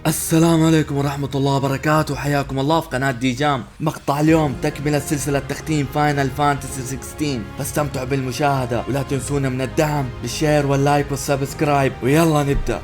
السلام عليكم ورحمة الله وبركاته، حياكم الله في قناة دي جام. مقطع اليوم تكملة سلسلة تختيم فاينل فانتسي 16، فاستمتعوا بالمشاهدة ولا تنسونا من الدعم بالشير واللايك والسبسكرايب، ويلا نبدأ.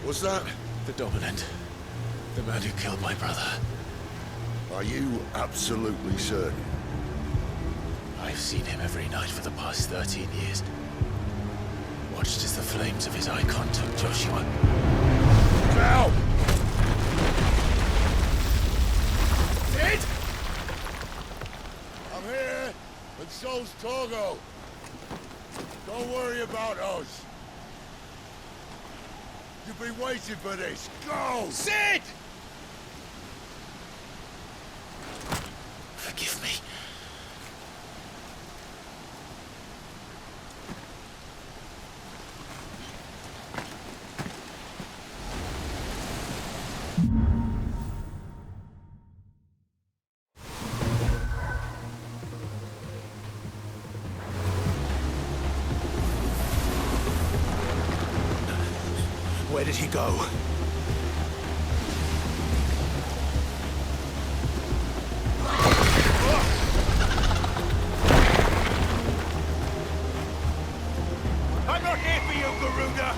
What's that? The dominant. The man who killed my brother. Are you absolutely certain? I've seen him every night for the past 13 years. Watched as the flames of his icon took Joshua. Now! Sid! I'm here, and so's Togo. Don't worry about us. You've been waiting for this. Go! Sid! Forgive me. Where did he go? I'm not here for you, Garuda!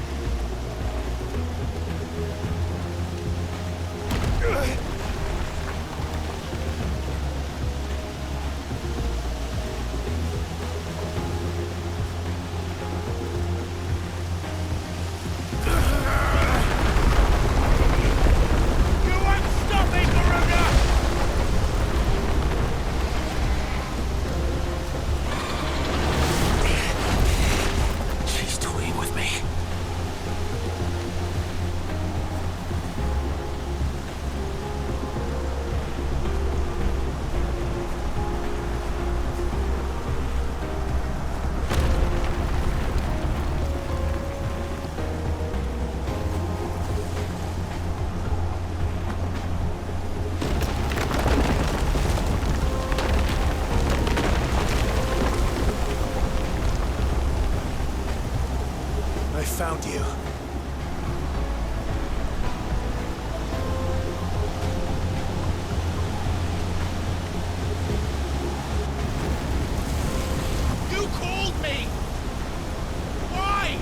I found you. You called me! Why?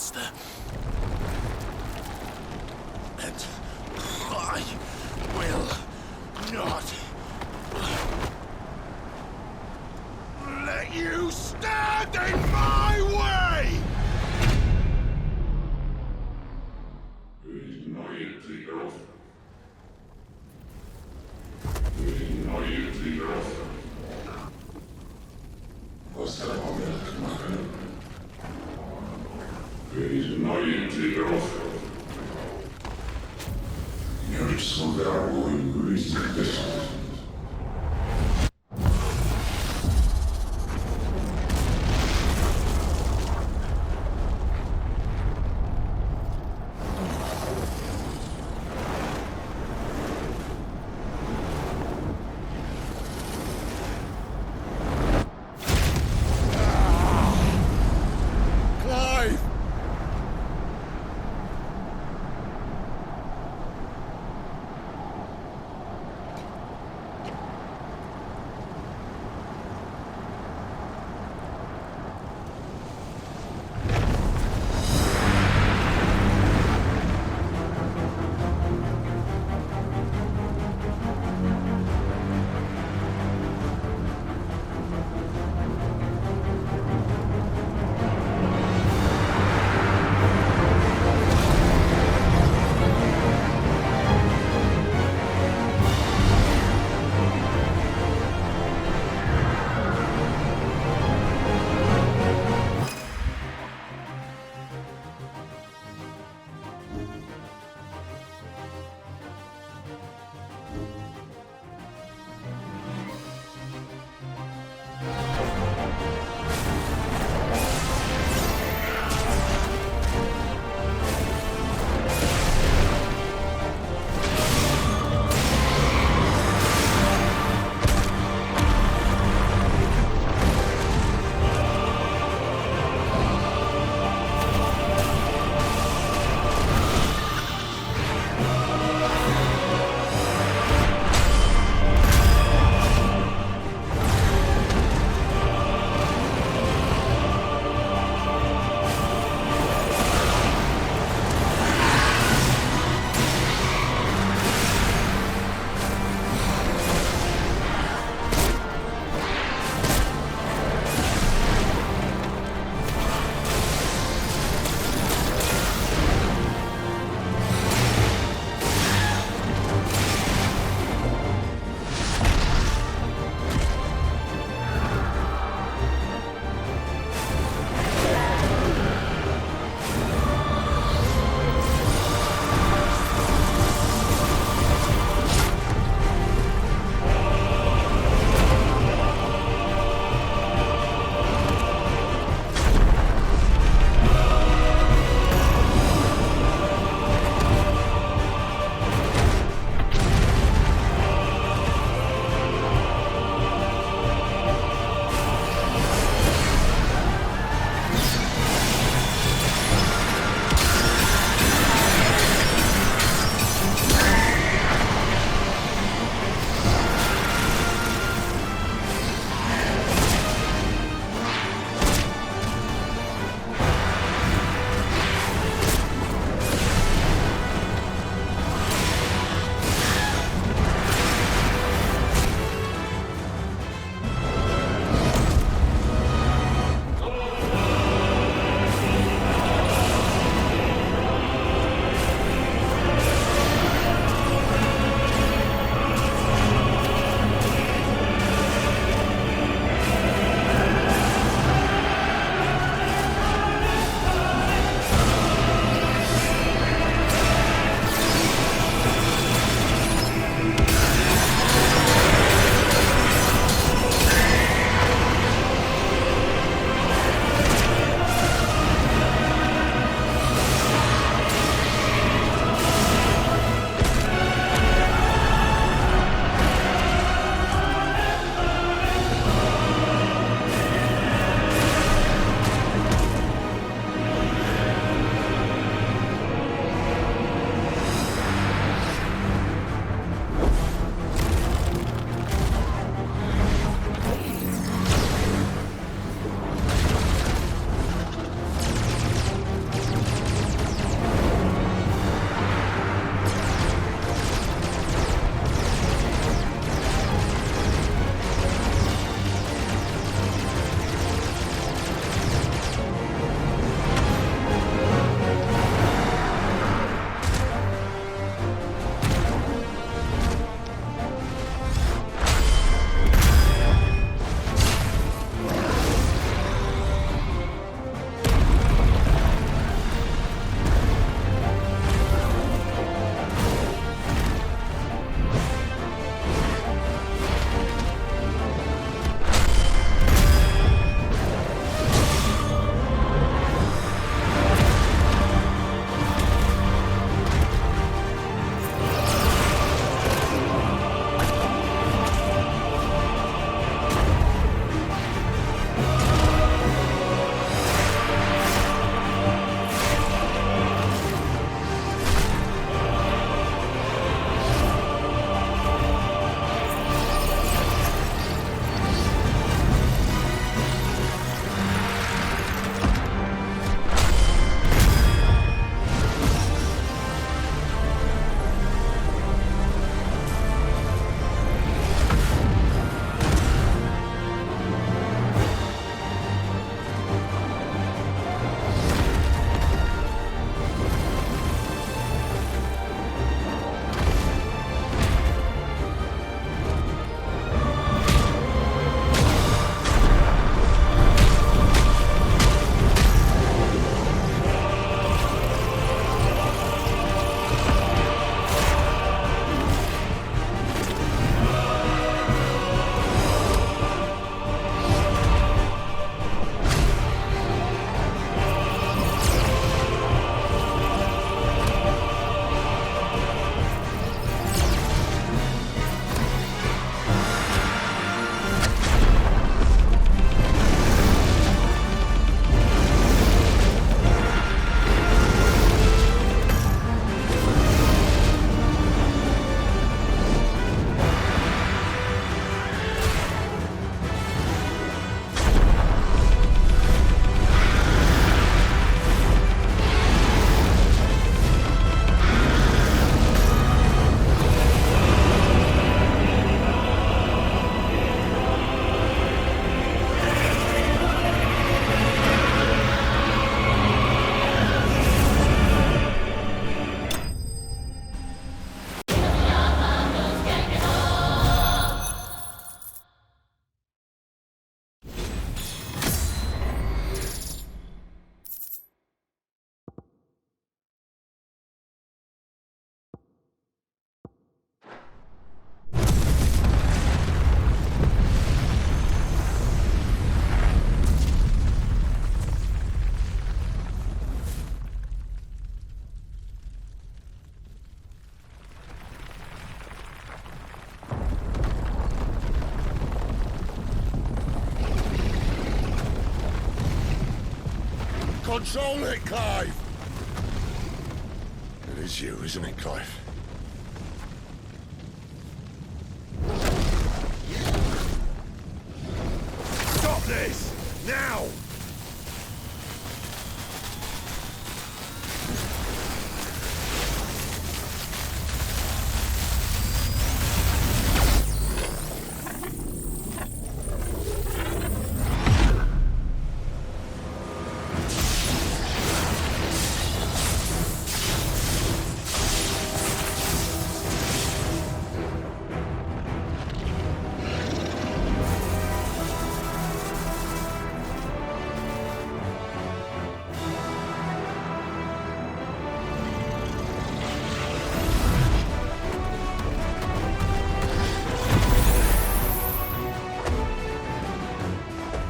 monster. And I will not let you stand in my way! Control it, Clive! It is you, isn't it, Clive? Stop this! Now!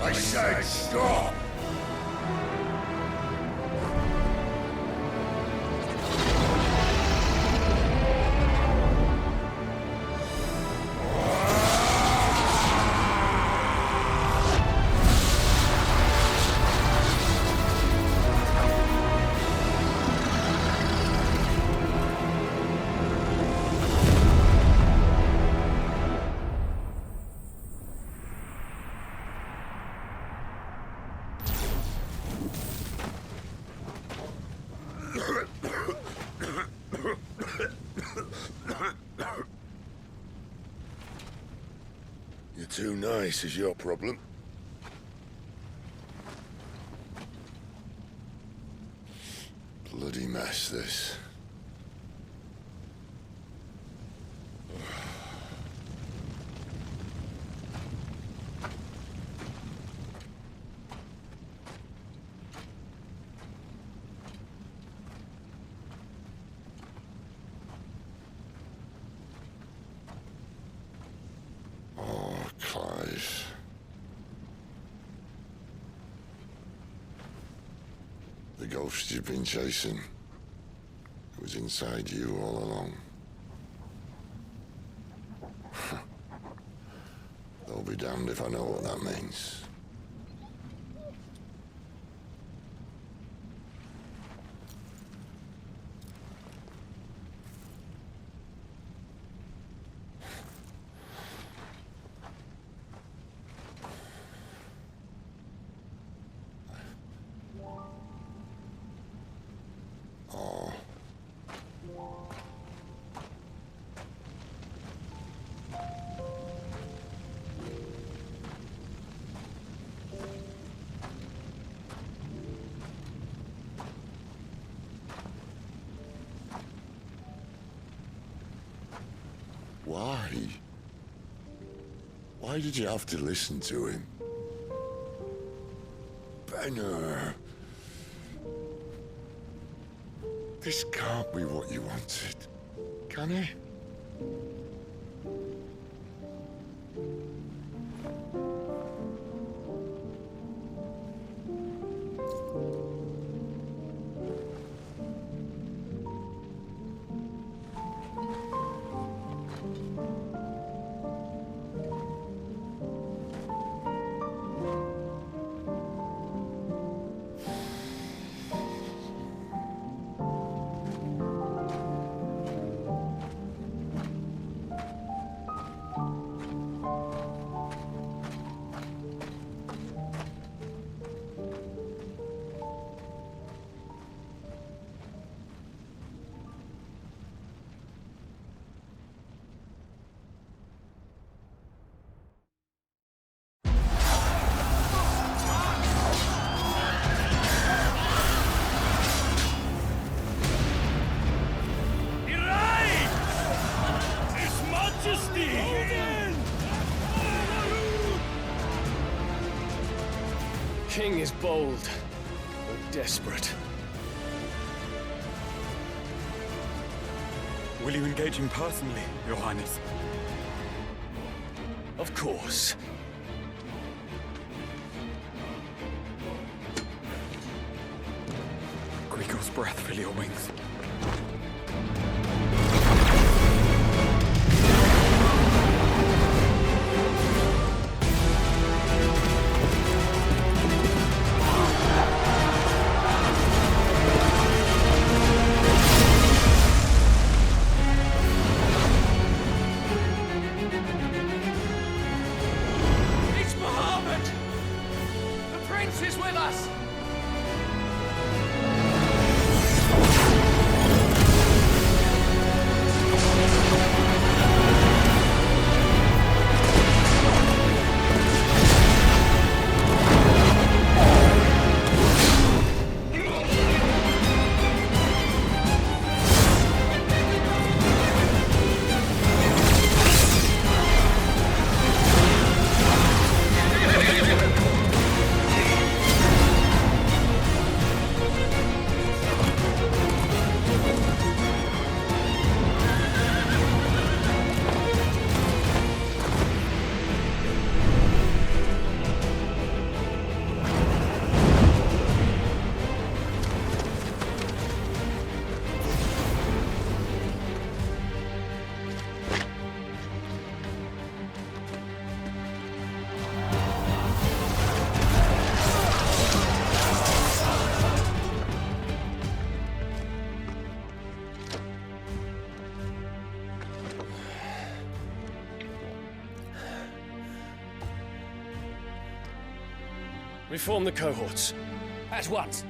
I said stop! You're too nice is your problem. Bloody mess, this. Clive. The ghost you've been chasing was inside you all along. I'll be damned if I know what that means. Why? Why did you have to listen to him? Benner. This can't be what you wanted, can it? King is bold, but desperate. Will you engage him personally, Your Highness? Of course. Greagor's breath fill your wings. She's with us! Reform the cohorts. At once.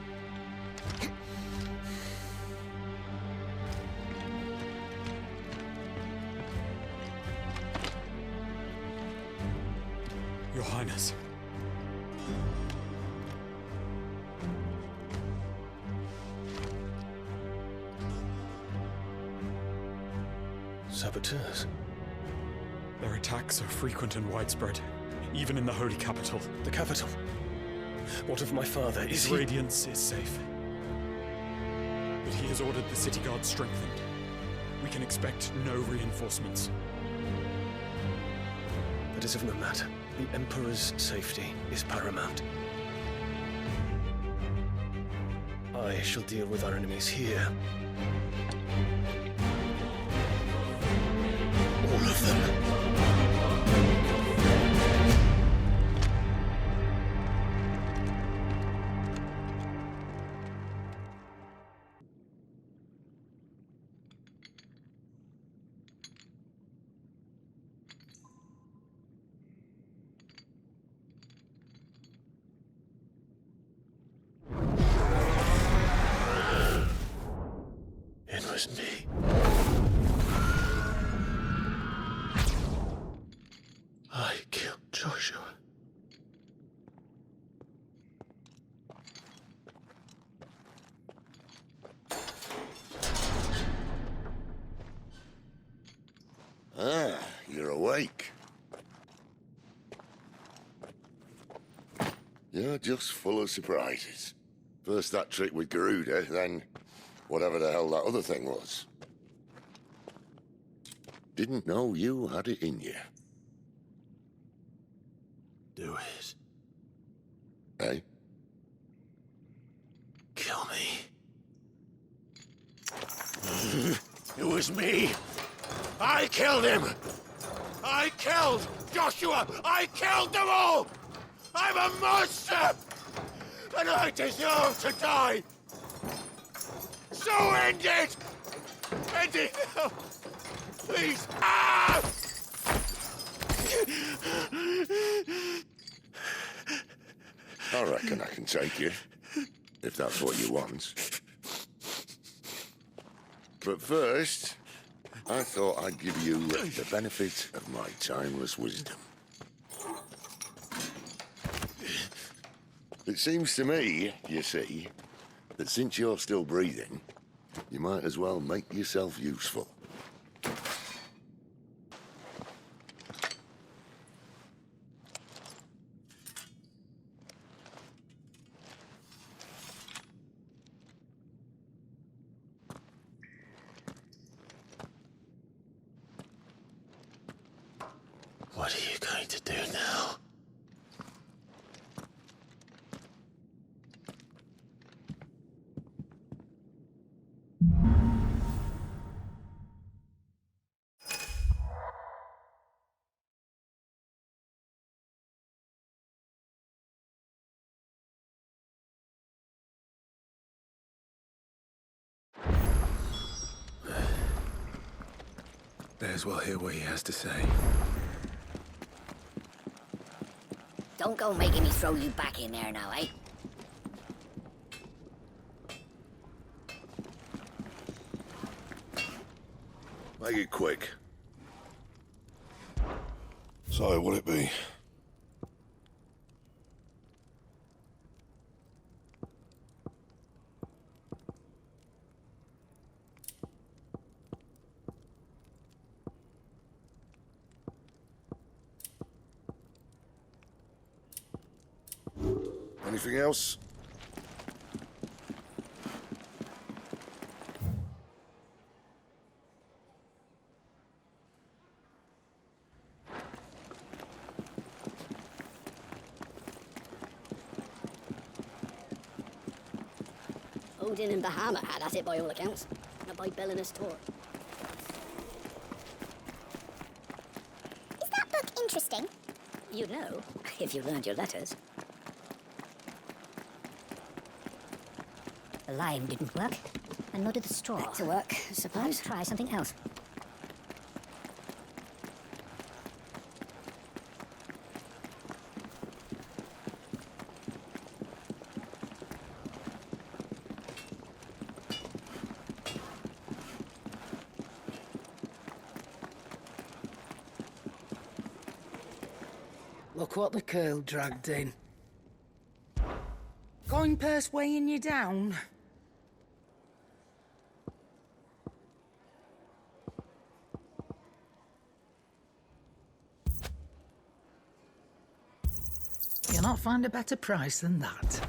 Your Highness. Saboteurs? Their attacks are frequent and widespread, even in the holy capital. The capital. What of my father? His radiance is safe. But he has ordered the city guard strengthened. We can expect no reinforcements. That is of no matter. The Emperor's safety is paramount. I shall deal with our enemies here. All of them. It was me. I killed Joshua. Ah, you're awake. You're just full of surprises. First that trick with Garuda, then whatever the hell that other thing was. Didn't know you had it in you. Do it. Eh? Kill me. It was me. I killed him. I killed Joshua. I killed them all. I'm a monster. And I deserve to die. So end it. End it now. Please. Ah! I reckon I can take you, if that's what you want. But first, I thought I'd give you the benefit of my timeless wisdom. It seems to me, you see, that since you're still breathing, you might as well make yourself useful. What are you going to do now? May as well hear what he has to say. Don't go making me throw you back in there now, eh? Make it quick. So, what'll it be? Anything else? Odin and Bahamut had at it by all accounts. Not by Belinus Tor. Is that book interesting? You'd know, if you learned your letters. The lime didn't work, and nor did the straw. Back to work, I suppose. Let's try something else. Look what the curl dragged in. Coin purse weighing you down? You'll not find a better price than that.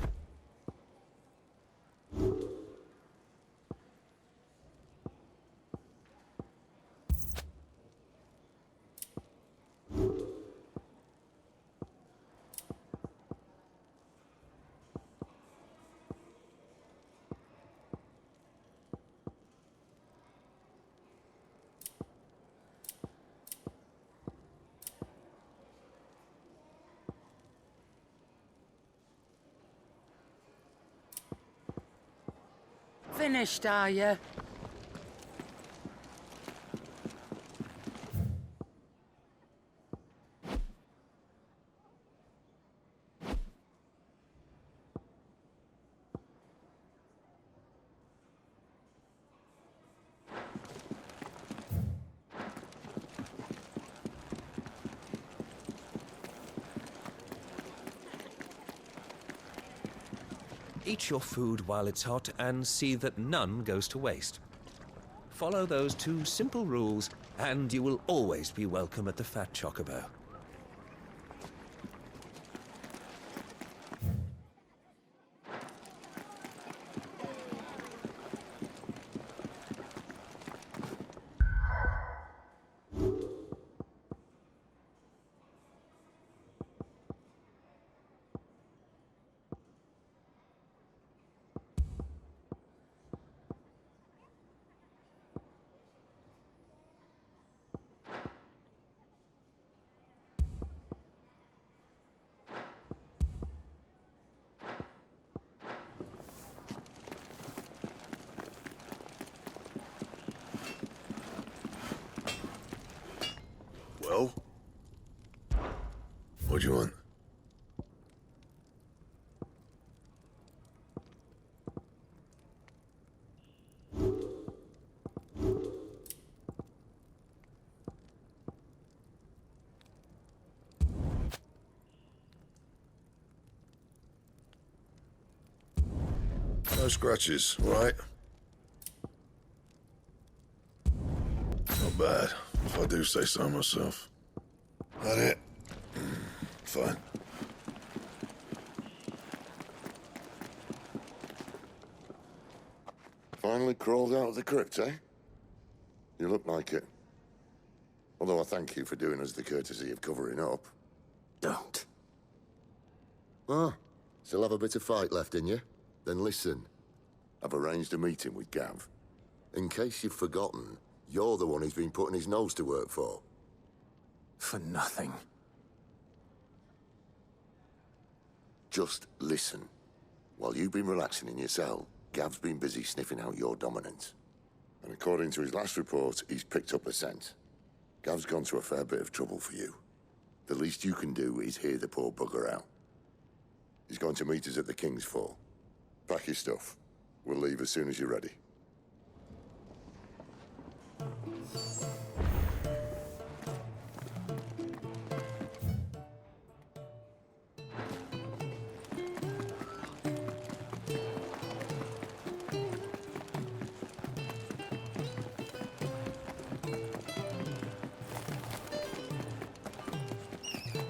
Finished, are you? Eat your food while it's hot and see that none goes to waste. Follow those 2 simple rules and you will always be welcome at the Fat Chocobo. Well? What do you want? No scratches, right? Not bad, if I do say so myself. That it? Fine. Finally crawled out of the crypt, eh? You look like it. Although I thank you for doing us the courtesy of covering up. Don't. Ah, still have a bit of fight left in you? Then listen. I've arranged a meeting with Gav. In case you've forgotten, you're the one he's been putting his nose to work for. For nothing. Just listen. While you've been relaxing in your cell, Gav's been busy sniffing out your dominance. And according to his last report, he's picked up the scent. Gav's gone to a fair bit of trouble for you. The least you can do is hear the poor bugger out. He's going to meet us at the King's Fall. Pack your stuff. We'll leave as soon as you're ready.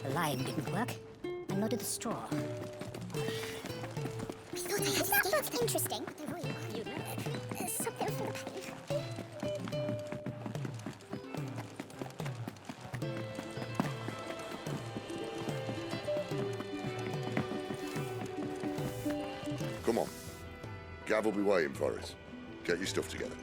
The lime didn't work, and nor did the straw. I thought I had that looked interesting. But the royal you know, something for the pain. Come on. Gav will be waiting for us. Get your stuff together.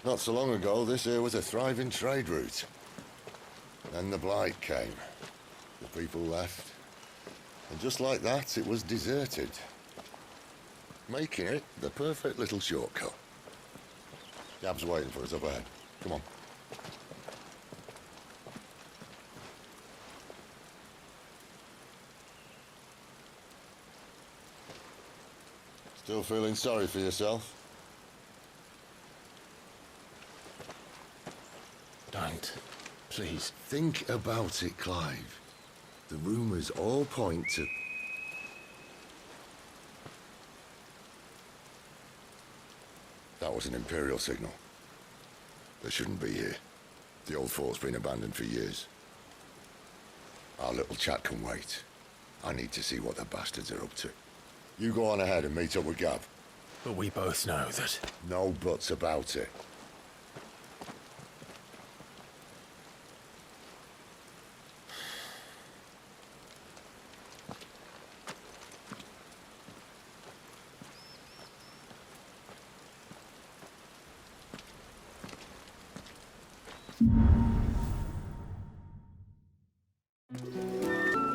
Not so long ago, this here was a thriving trade route. Then the Blight came. The people left. And just like that, it was deserted. Making it the perfect little shortcut. Gab's waiting for us up ahead. Come on. Still feeling sorry for yourself? Don't. Please. Think about it, Clive. The rumours all point to... That was an Imperial signal. They shouldn't be here. The old fort's been abandoned for years. Our little chat can wait. I need to see what the bastards are up to. You go on ahead and meet up with Gab. But we both know that... No buts about it.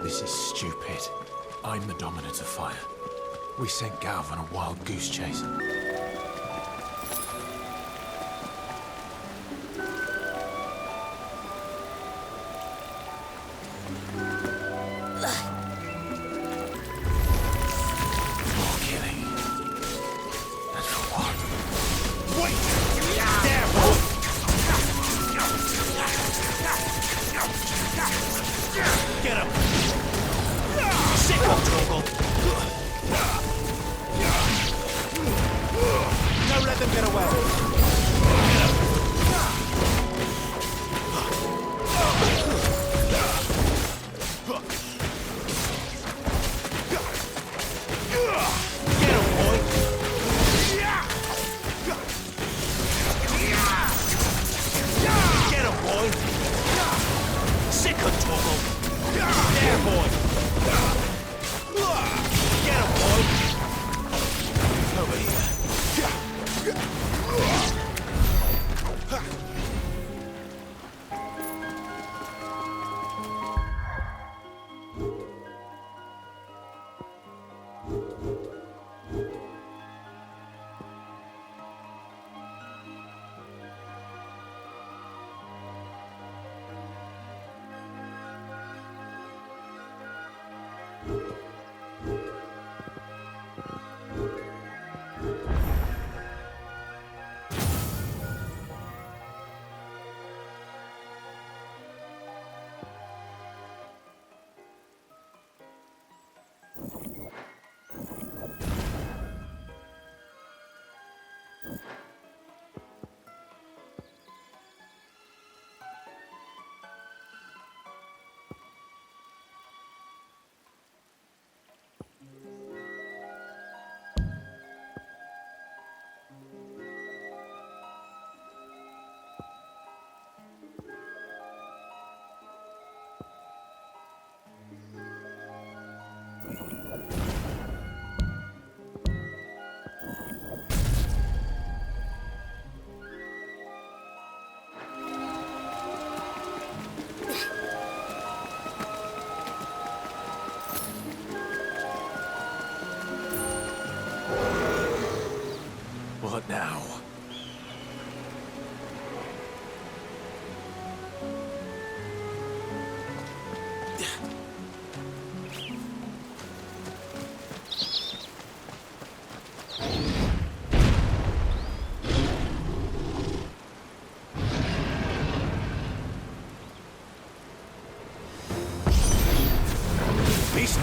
This is stupid. I'm the dominant of fire. We sent Gav on a wild goose chase. More killing. And for what? Wait! Get him! Sick of trouble!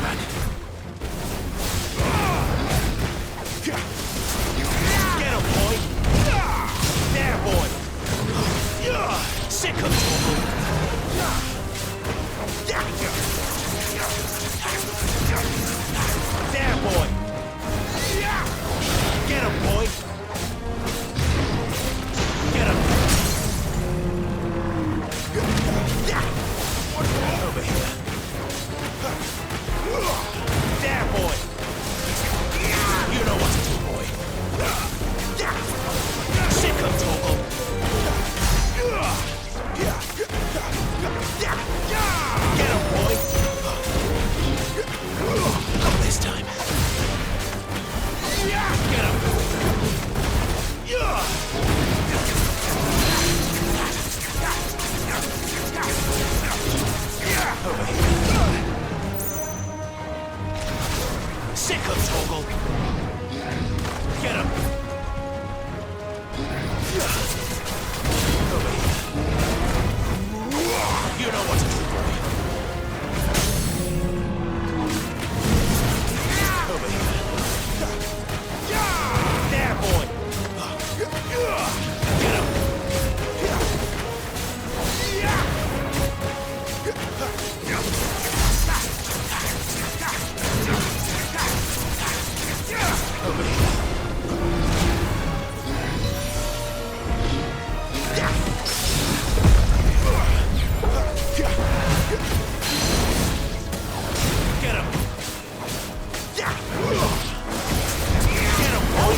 man. Get him, boy! There, boy! Sick of trouble! There, boy! Get him, boy! Get him! Over here! There, boy! You know what to do, boy! Sick of trouble! Get him, boy! Not this time! Get him! Over here! Sick of Toggle! Get him! Over here! You know what to do, boy! Over here! There, boy! Get him! Over here! Get him! Get him, boy!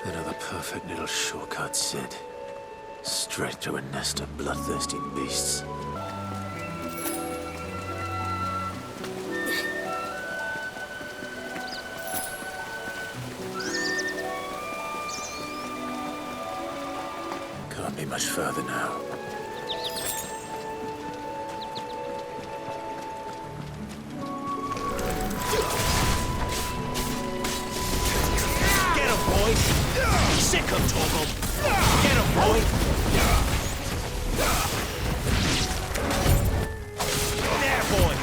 Another perfect little shortcut, Sid. Straight to a nest of bloodthirsty beasts. Can't be much further now. Get him, boy! Sick of Toggle! Get him, boy! There, boy!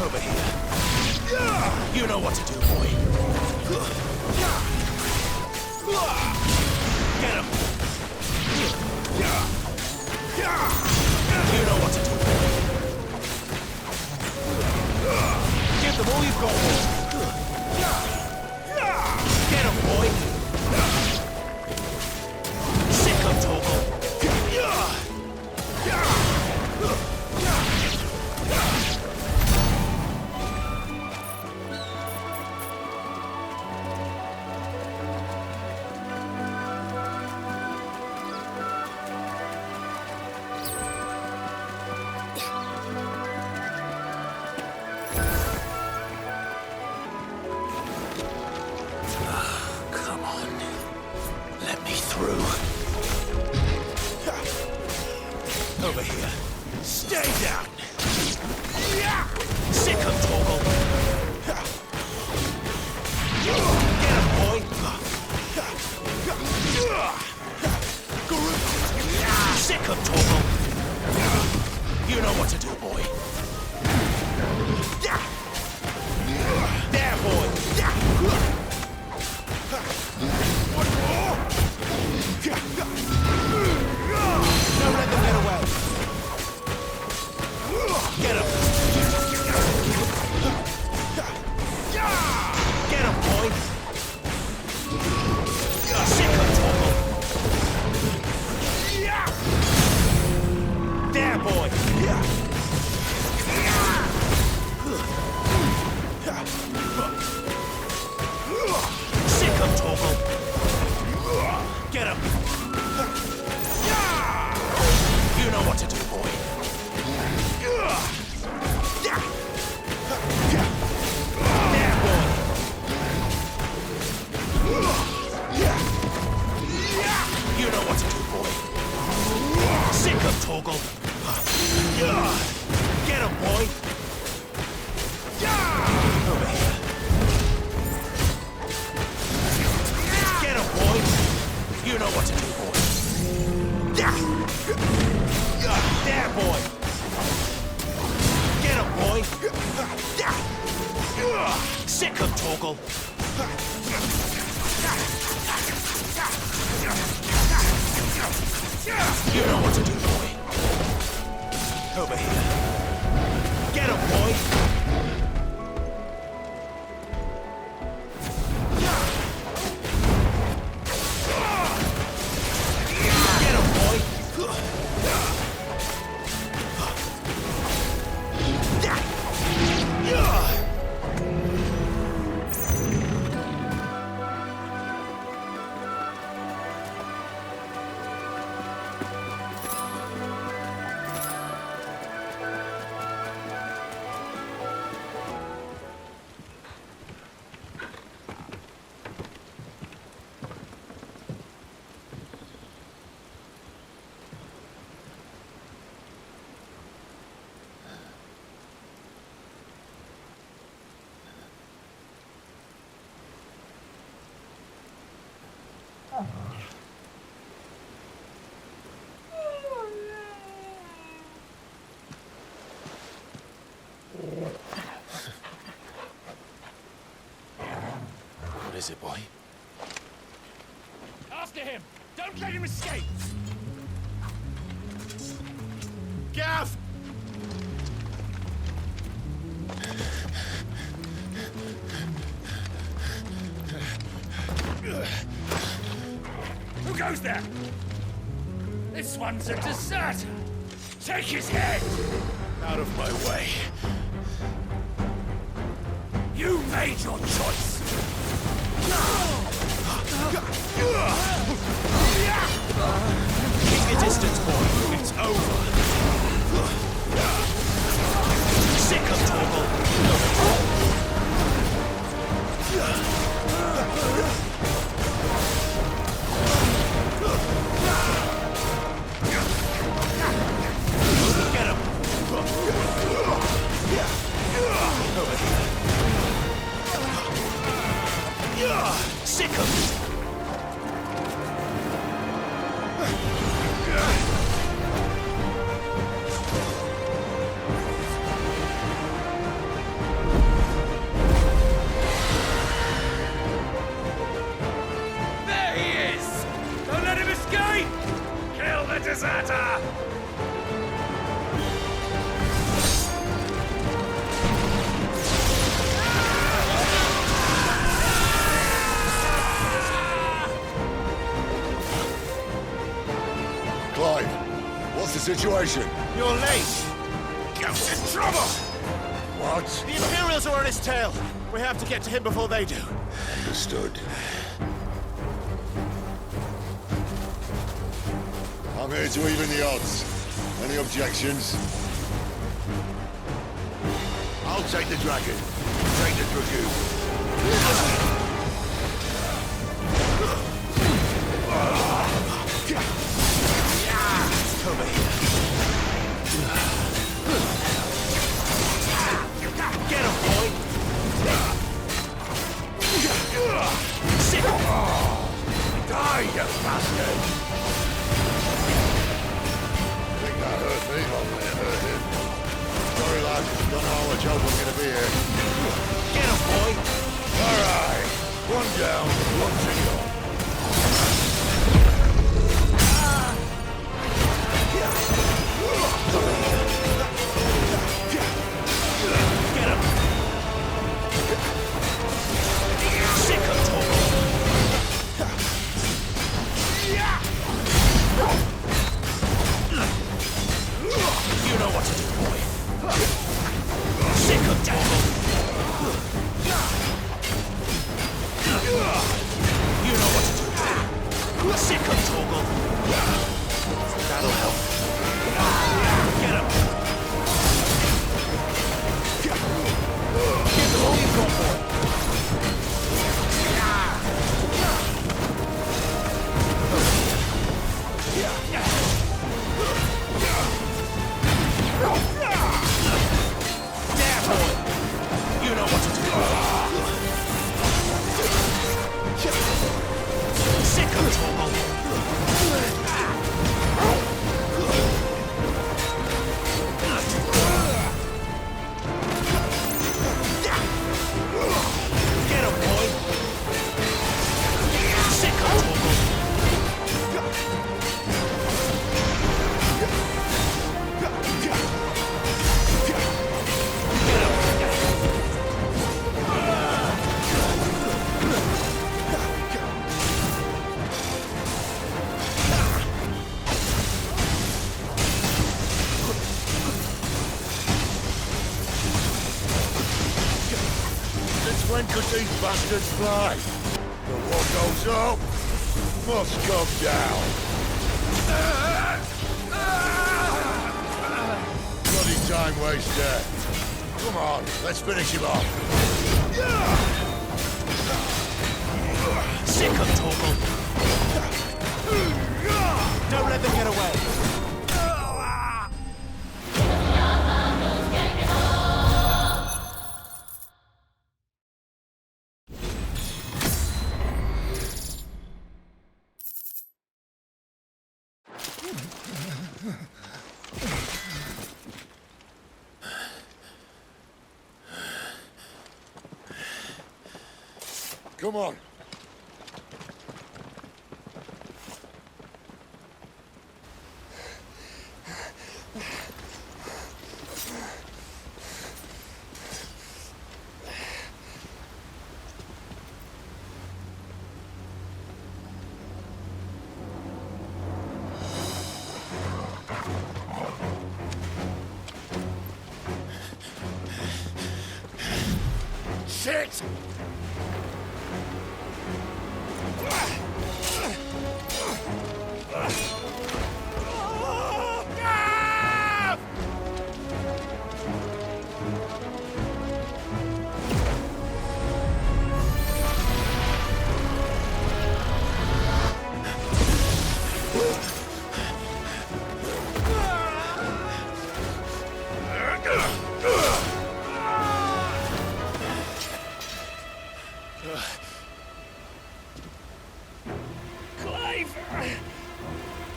Over here! You know what to do, boy! Get him! You know what to do, boy! Give them all you've got, boy! Get him, boy! Sick of Toggle! Come on. Let me through. Over here. Stay down! Sick of Toggle! Get him, boy! Sick of Toggle! You know what to do, boy! There, boy! Don't let them get away! Sick of Torgal. You know what to do, boy. Over here. Get him, boy. Get him, boy. What is it, boy? After him! Don't let him escape! Gav! Who goes there? This one's a deserter! Take his head! Out of my way. You made your choice! Keep your distance, boy. It's over. Sick of Torgal. Get him. Over here. Sick of it. There he is! Don't let him escape! Kill the deserter! Clive, what's the situation? You're late! Ghost in trouble! What? The Imperials are on his tail! We have to get to him before they do. Understood. I'm here to even the odds. Any objections? I'll take the dragon. Take the dragoon. Over here. Get him, boy. Sick. Die, you bastard! Think that hurt me, or may it hurt him? Sorry, lad. Don't know how much help I'm gonna be here. Get him, boy. All right. One down, one to go. Get him. Sick of Torgal. You know what to do, boy. Sick of Torgal. You know what to do, boy. Sick of Torgal. That'll help. Get him. Give them all you've got, boy. There, boy. You know what to do. Sick of Torgal. Since when could these bastards fly? But what goes up must come down. Bloody time waster. Come on, let's finish him off. Sick of Torgal. Don't let them get away. Come on. Shit!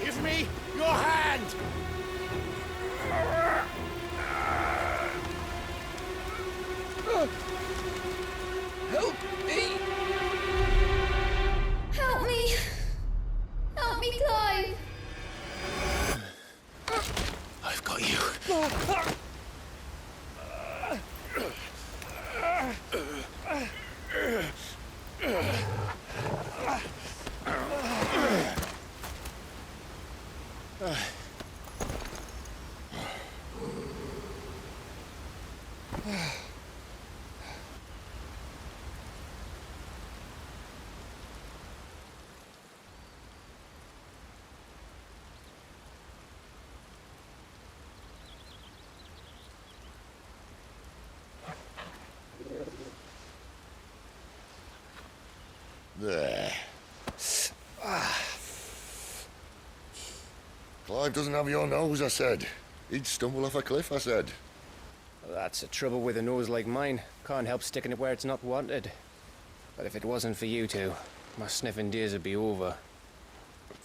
Give me your hand! Help me! Help me! Help me, Clive! I've got you. There. Clive doesn't have your nose, I said. He'd stumble off a cliff, I said. That's the trouble with a nose like mine. Can't help sticking it where it's not wanted. But if it wasn't for you two, my sniffing days would be over.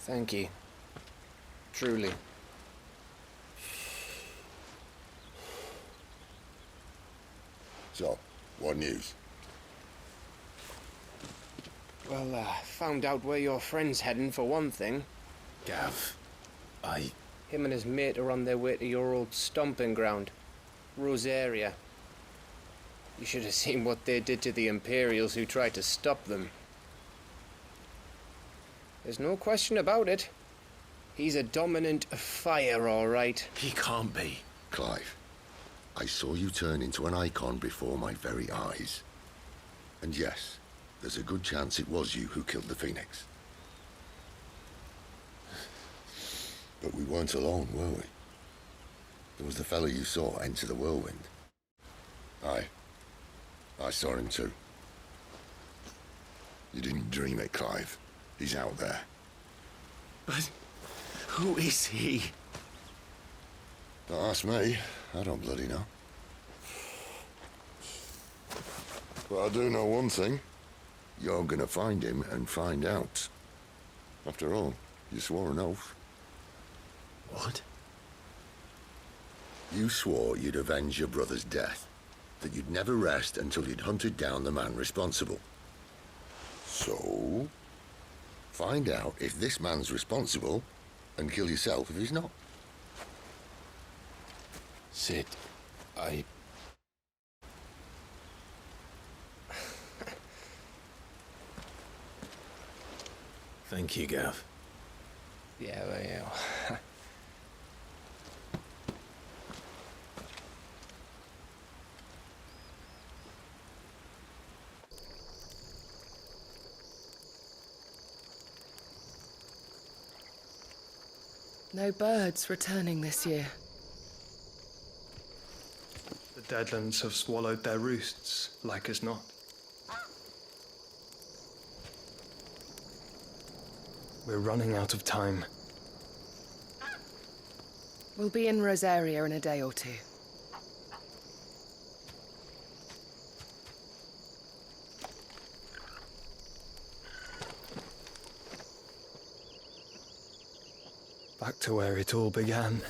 Thank you. Truly. So, what news? Well, found out where your friend's heading for one thing. Gav, Him and his mate are on their way to your old stomping ground, Rosaria. You should have seen what they did to the Imperials who tried to stop them. There's no question about it. He's a dominant fire, all right. He can't be. Clive, I saw you turn into an icon before my very eyes. And yes, there's a good chance it was you who killed the Phoenix. But we weren't alone, were we? There was the fellow you saw enter the whirlwind. I saw him too. You didn't dream it, Clive. He's out there. But who is he? Don't ask me. I don't bloody know. But I do know one thing. You're gonna find him and find out. After all, you swore an oath. What? You swore you'd avenge your brother's death. That you'd never rest until you'd hunted down the man responsible. So, find out if this man's responsible and kill yourself if he's not. Sid, Thank you, Gav. Yeah, well, yeah. No birds returning this year. The Deadlands have swallowed their roosts, like as not. We're running out of time. We'll be in Rosaria in a day or two. Back to where it all began.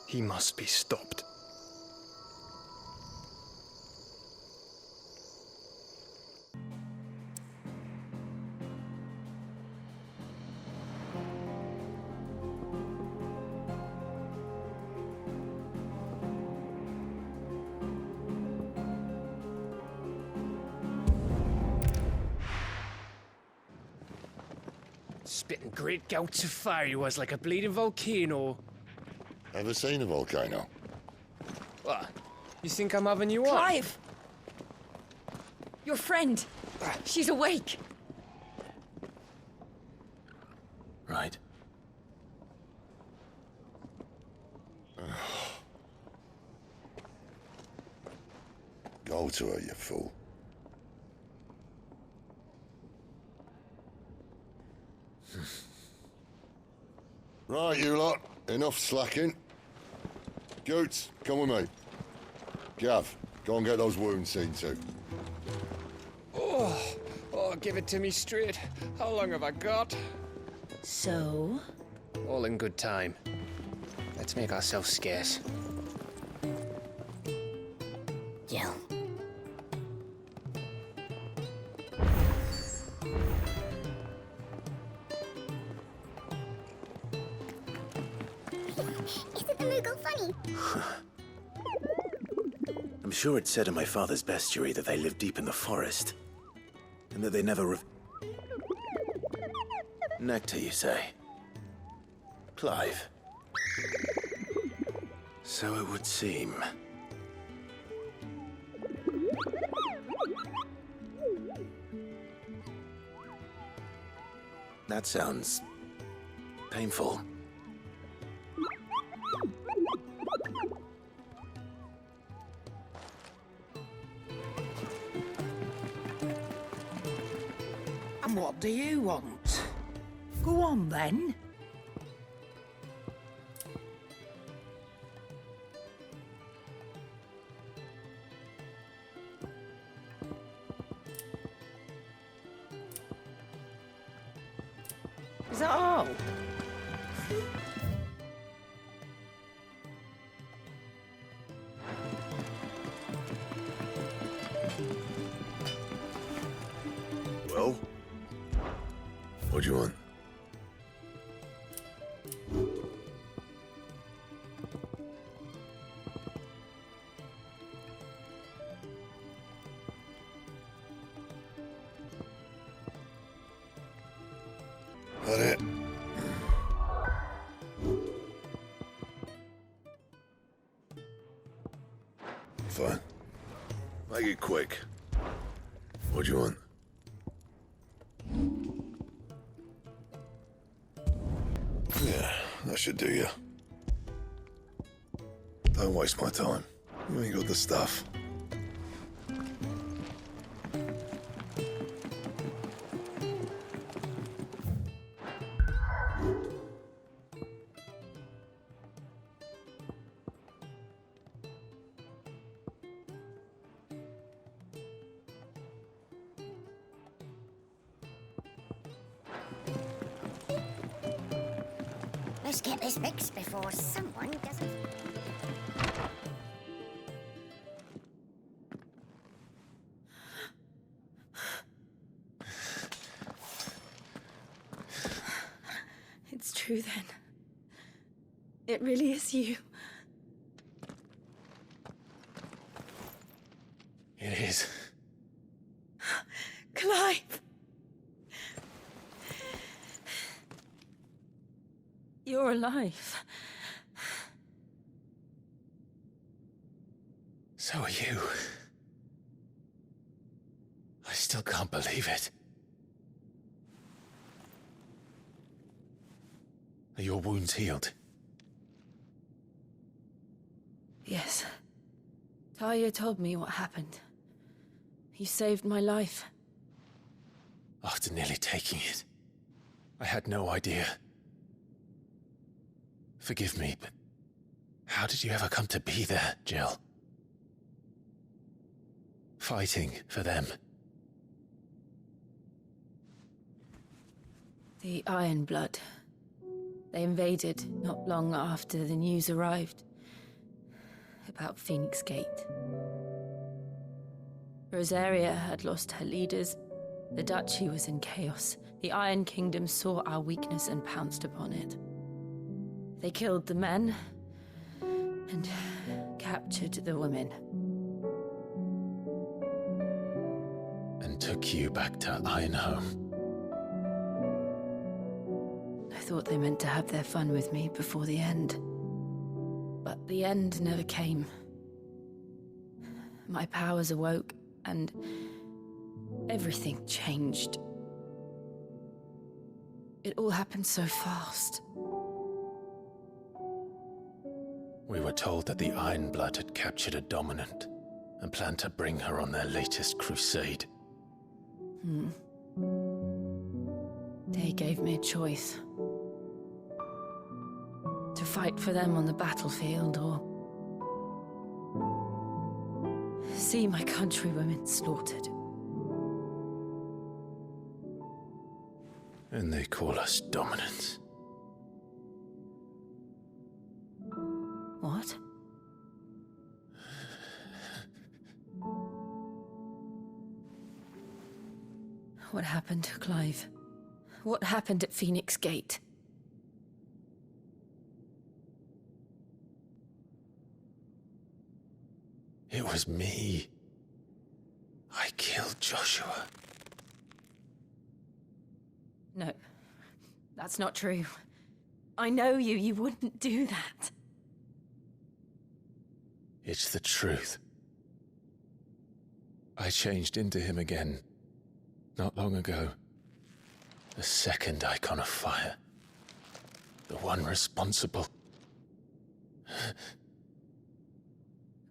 He must be stopped. Spitting great gouts of fire he was, like a bleeding volcano. Ever seen a volcano? What? You think I'm having you on? Clive! Your friend. She's awake. Right. Go to her, you fool. Right, you lot. Enough slacking. Goots, come with me. Gav, go and get those wounds seen to. Oh, give it to me straight. How long have I got? So? All in good time. Let's make ourselves scarce. Jill. Isn't the Moogle funny? I'm sure it said in my father's bestiary that they live deep in the forest. And that they never Nectar, you say? Clive. So it would seem. That sounds painful. And what do you want? Go on then. Is that all? Well? What do you want? That it? Fine. Make it quick. What do you want? Yeah, that should do you. Don't waste my time. You ain't got the stuff. Let's get this fixed before someone doesn't. It's true then. It really is you. It is. Clive! You're alive. So are you. I still can't believe it. Are your wounds healed? Yes. Talia told me what happened. You saved my life. After nearly taking it, I had no idea. Forgive me, but how did you ever come to be there, Jill? Fighting for them. The Iron Blood. They invaded not long after the news arrived about Phoenix Gate. Rosaria had lost her leaders. The Duchy was in chaos. The Iron Kingdom saw our weakness and pounced upon it. They killed the men and captured the women. And took you back to Ironhome. I thought they meant to have their fun with me before the end. But the end never came. My powers awoke, and everything changed. It all happened so fast. We were told that the Iron Blood had captured a dominant and planned to bring her on their latest crusade. They gave me a choice. To fight for them on the battlefield, or see my countrywomen slaughtered. And they call us dominants. What? What happened, Clive? What happened at Phoenix Gate? It was me. I killed Joshua. No, that's not true. I know you. You wouldn't do that. It's the truth. I changed into him again, not long ago. The second icon of fire. The one responsible.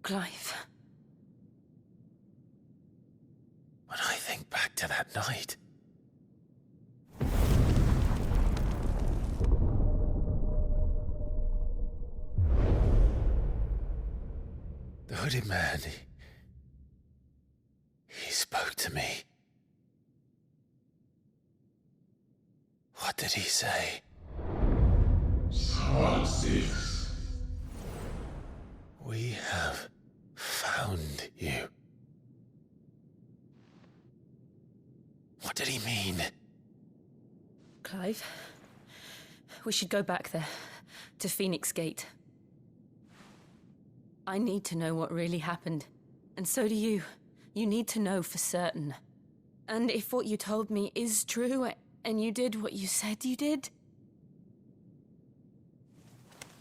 Clive. When I think back to that night... The hooded man, he spoke to me. What did he say? Squad 6. We have found you. What did he mean? Clive, we should go back there, to Phoenix Gate. I need to know what really happened. And so do you. You need to know for certain. And if what you told me is true, and you did what you said you did,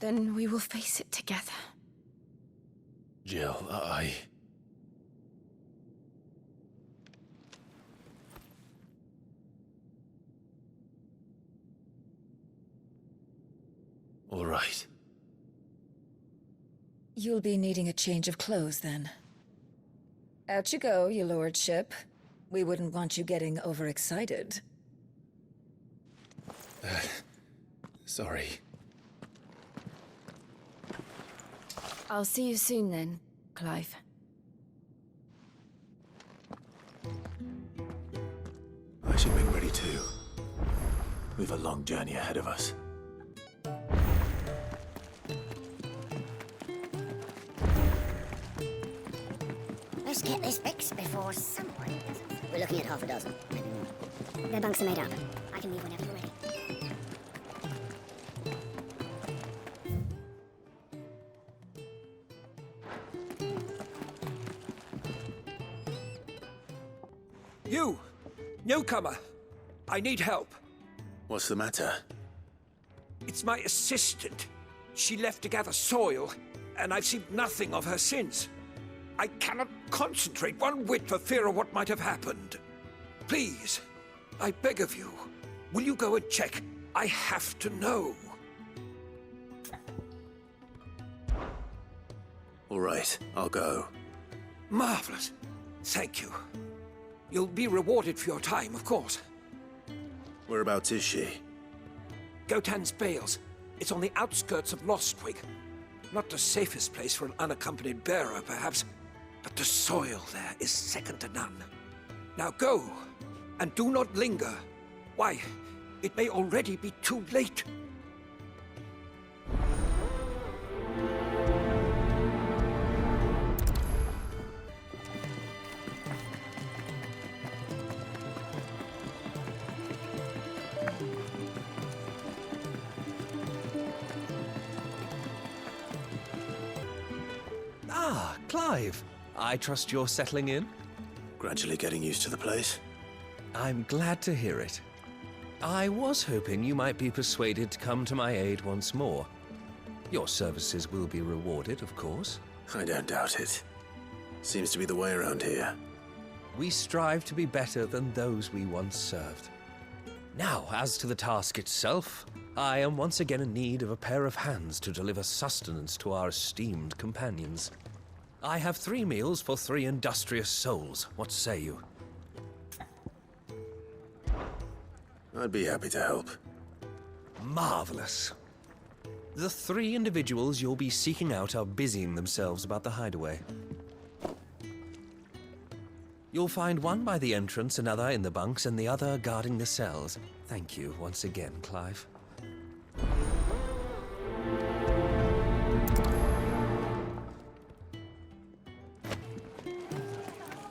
then we will face it together. Jill, All right. You'll be needing a change of clothes, then. Out you go, your lordship. We wouldn't want you getting overexcited. Sorry. I'll see you soon, then, Clive. I should make ready too. We've a long journey ahead of us. Let's get this fixed before someone does. We're looking at half a dozen, maybe more. Their bunks are made up. I can leave whenever you're ready. You! Newcomer! I need help. What's the matter? It's my assistant. She left to gather soil, and I've seen nothing of her since. I cannot concentrate one whit for fear of what might have happened. Please, I beg of you, will you go and check? I have to know. All right, I'll go. Marvelous. Thank you. You'll be rewarded for your time, of course. Whereabouts is she? Gotan's Bales. It's on the outskirts of Lostwig. Not the safest place for an unaccompanied bearer, perhaps, but the soil there is second to none. Now go, and do not linger. Why, it may already be too late. Ah, Clive. I trust you're settling in? Gradually getting used to the place. I'm glad to hear it. I was hoping you might be persuaded to come to my aid once more. Your services will be rewarded, of course. I don't doubt it. Seems to be the way around here. We strive to be better than those we once served. Now, as to the task itself, I am once again in need of a pair of hands to deliver sustenance to our esteemed companions. I have 3 meals for 3 industrious souls. What say you? I'd be happy to help. Marvelous. The 3 individuals you'll be seeking out are busying themselves about the hideaway. You'll find one by the entrance, another in the bunks, and the other guarding the cells. Thank you once again, Clive.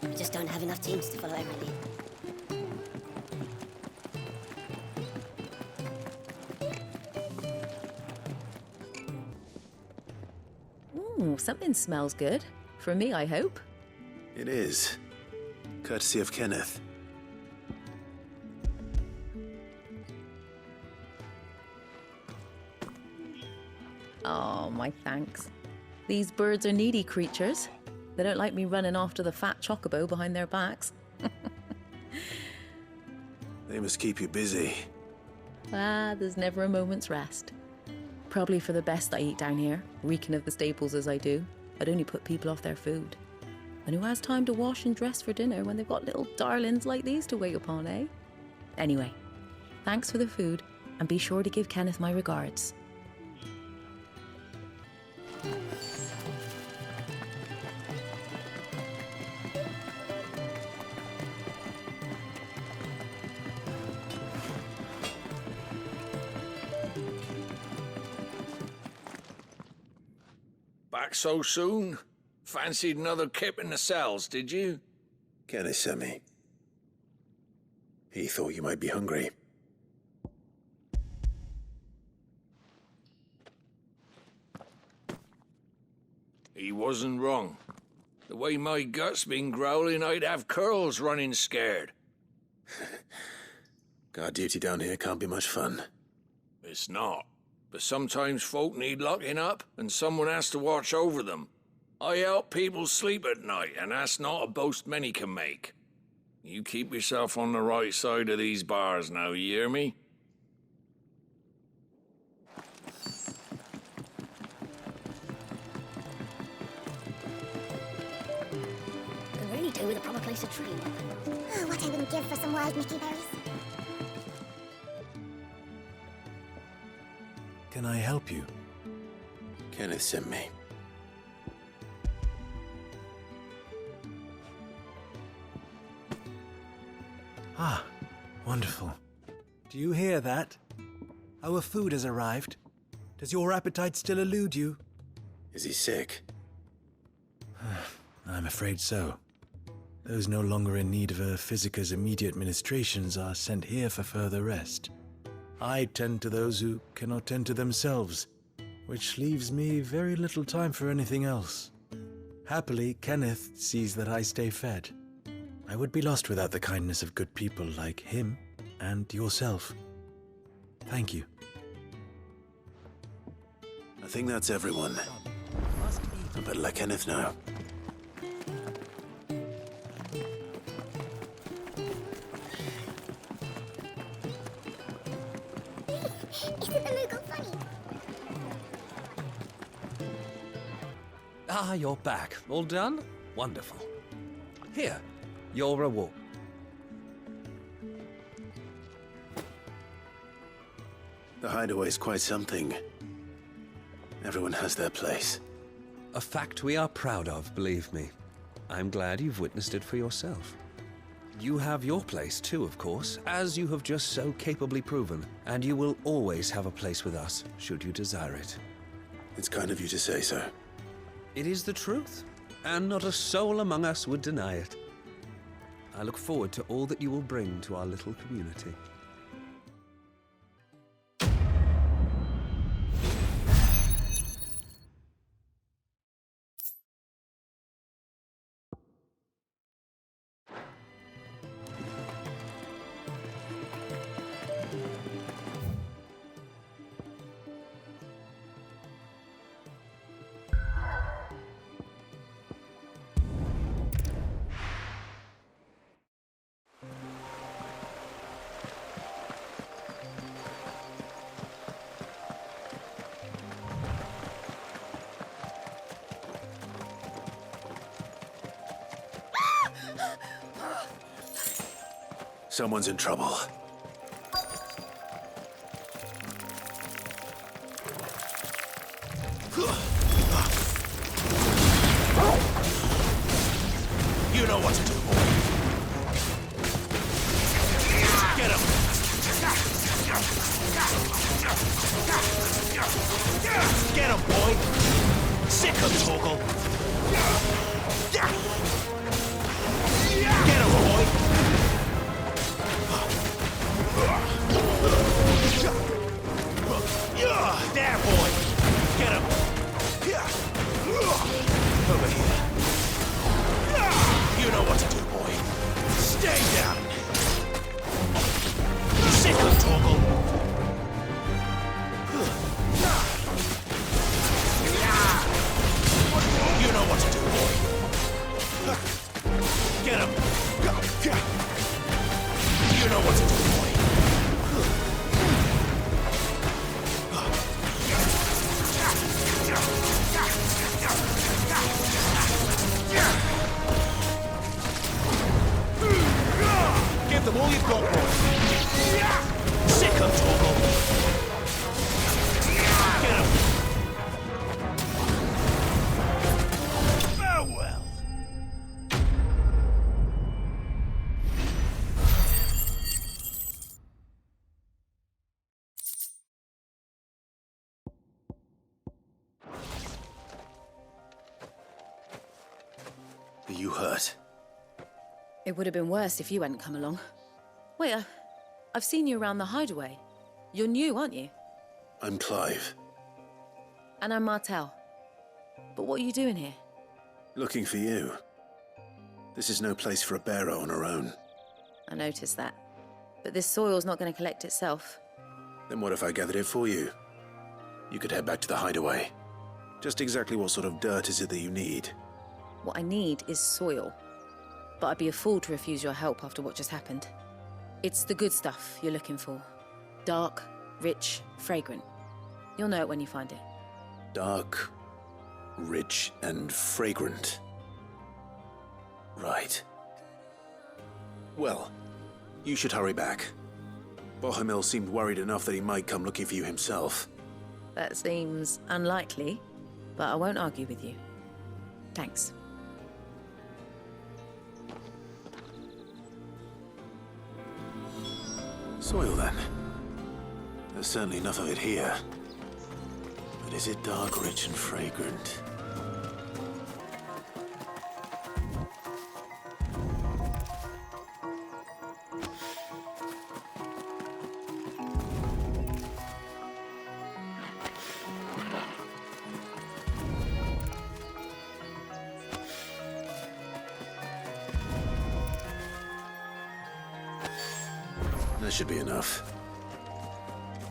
We just don't have enough teams to follow everything. Ooh, something smells good. For me, I hope. It is. Courtesy of Kenneth. Oh, my thanks. These birds are needy creatures. They don't like me running off to the fat chocobo behind their backs. They must keep you busy. Ah, there's never a moment's rest. Probably for the best I eat down here, reeking of the staples as I do. I'd only put people off their food. And who has time to wash and dress for dinner when they've got little darlings like these to wait upon, eh? Anyway, thanks for the food, and be sure to give Kenneth my regards. Back so soon? Fancied another kip in the cells, did you? Kenneth sent me. He thought you might be hungry. He wasn't wrong. The way my gut's been growling, I'd have curls running scared. Guard duty down here can't be much fun. It's not. But sometimes folk need locking up, and someone has to watch over them. I help people sleep at night, and that's not a boast many can make. You keep yourself on the right side of these bars now, you hear me? Could really do with a proper place to train. Oh, what I wouldn't give for some wild Mickey berries. Can I help you? Kenneth sent me. Ah, wonderful. Do you hear that? Our food has arrived. Does your appetite still elude you? Is he sick? I'm afraid so. Those no longer in need of a Physica's immediate ministrations are sent here for further rest. I tend to those who cannot tend to themselves, which leaves me very little time for anything else. Happily, Kenneth sees that I stay fed. I would be lost without the kindness of good people like him and yourself. Thank you. I think that's everyone. I better let Kenneth know. Isn't the Moogle funny? Ah, you're back. All done? Wonderful. Here, your reward. The hideaway's quite something. Everyone has their place. A fact we are proud of, believe me. I'm glad you've witnessed it for yourself. You have your place too, of course, as you have just so capably proven, and you will always have a place with us, should you desire it. It's kind of you to say so. It is the truth, and not a soul among us would deny it. I look forward to all that you will bring to our little community. Someone's in trouble. You know what to do, boy. Get him! Get him, boy! Sick him, Torgal! Get him, boy! There, boy! Get him! Over here. You know what to do, boy. Stay down! Sick him, Torgal! You know what to do, boy. Get him! You know what to do, boy. Give them all you've got, boy. Sick him, Torgal. Get him. Farewell. Are you hurt? It would have been worse if you hadn't come along. Wait, I've seen you around the hideaway. You're new, aren't you? I'm Clive. And I'm Martel. But what are you doing here? Looking for you. This is no place for a bearer on her own. I noticed that. But this soil's not going to collect itself. Then what if I gathered it for you? You could head back to the hideaway. Just exactly what sort of dirt is it that you need? What I need is soil. But I'd be a fool to refuse your help after what just happened. It's the good stuff you're looking for. Dark, rich, fragrant. You'll know it when you find it. Dark, rich, and fragrant. Right. Well, you should hurry back. Bohemil seemed worried enough that he might come looking for you himself. That seems unlikely, but I won't argue with you. Thanks. Soil, then. There's certainly enough of it here. But is it dark, rich, and fragrant? That should be enough.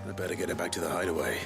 I better get it back to the hideaway.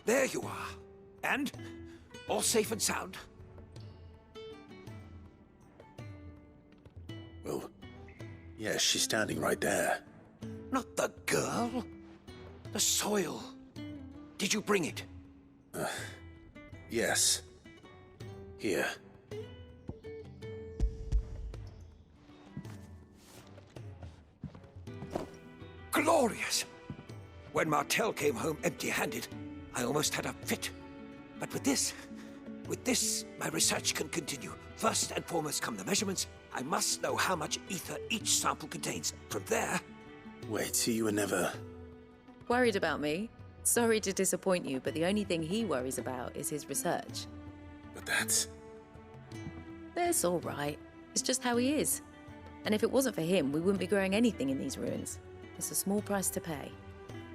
There you are. And all safe and sound. Well, yes, she's standing right there. Not the girl. The soil. Did you bring it? Yes. Here. Glorious! When Martel came home empty-handed, I almost had a fit. But with this, my research can continue. First and foremost come the measurements. I must know how much ether each sample contains. From there... Wait, so you were never... Worried about me? Sorry to disappoint you, but the only thing he worries about is his research. But that's... That's all right. It's just how he is. And if it wasn't for him, we wouldn't be growing anything in these ruins. It's a small price to pay.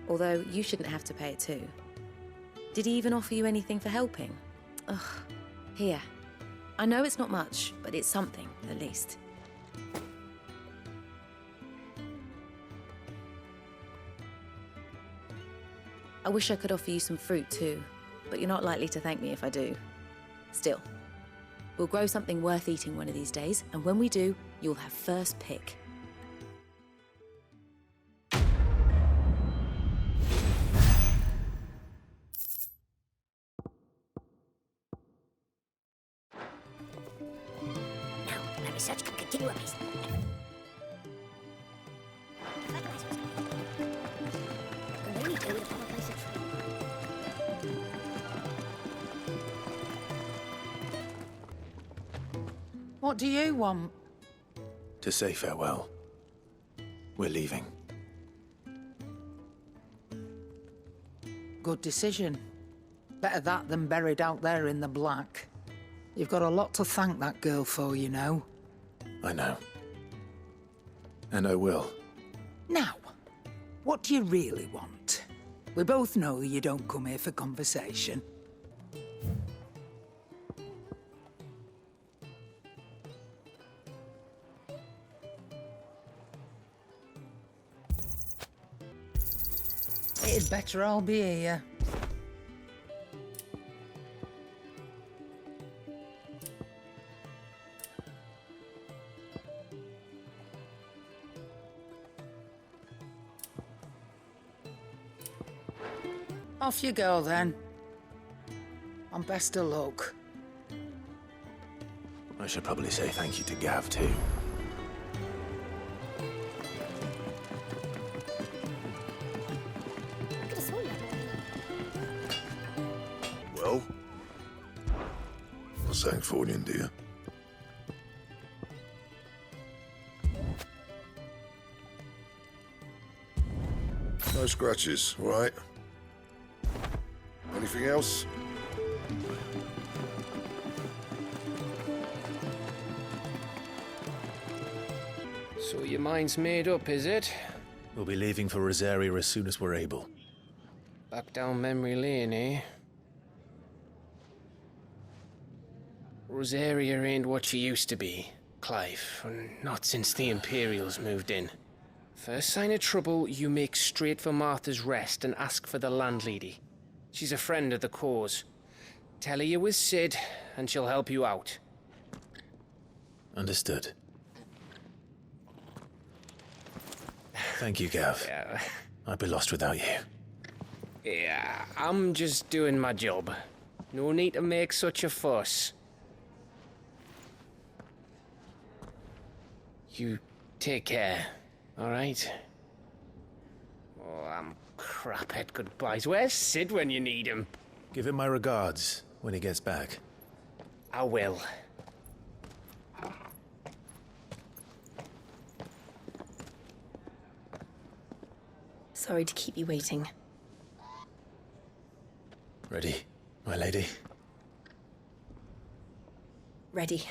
Although, you shouldn't have to pay it too. Did he even offer you anything for helping? Ugh. Here. I know it's not much, but it's something, at least. I wish I could offer you some fruit too, but you're not likely to thank me if I do. Still, we'll grow something worth eating one of these days, and when we do, you'll have first pick. Now, my research can continue apace. What do you want? To say farewell. We're leaving. Good decision. Better that than buried out there in the black. You've got a lot to thank that girl for, you know. I know. And I will. Now, what do you really want? We both know you don't come here for conversation. It'd better all be here. Off you go, then. And best of luck. I should probably say thank you to Gav, too. Well? What's that for you, dear? No scratches, all right? Anything else? So your mind's made up, is it? We'll be leaving for Rosaria as soon as we're able. Back down memory lane, eh? Rosaria ain't what she used to be, Clive. Not since the Imperials moved in. First sign of trouble, you make straight for Martha's Rest and ask for the landlady. She's a friend of the cause. Tell her you was Sid, and she'll help you out. Understood. Thank you, Gav. Yeah. I'd be lost without you. Yeah, I'm just doing my job. No need to make such a fuss. You take care, all right? Oh, I'm crap at goodbyes. Where's Sid when you need him? Give him my regards when he gets back. I will. Sorry to keep you waiting. Ready, my lady? Ready.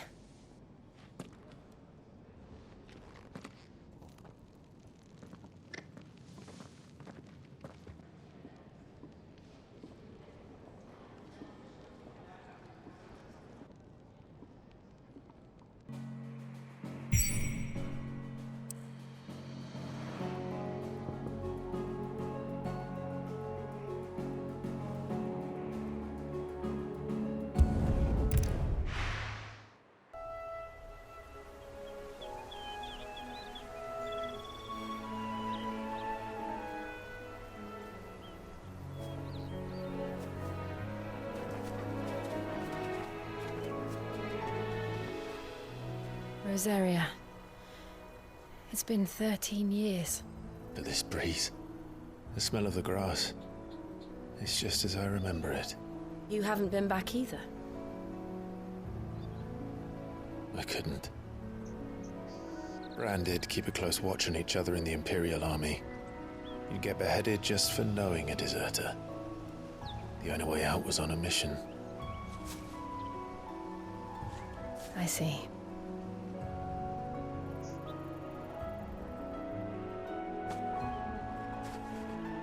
Rosaria. It's been 13 years. But this breeze, the smell of the grass, it's just as I remember it. You haven't been back either. I couldn't. Branded, keep a close watch on each other in the Imperial Army. You'd get beheaded just for knowing a deserter. The only way out was on a mission. I see.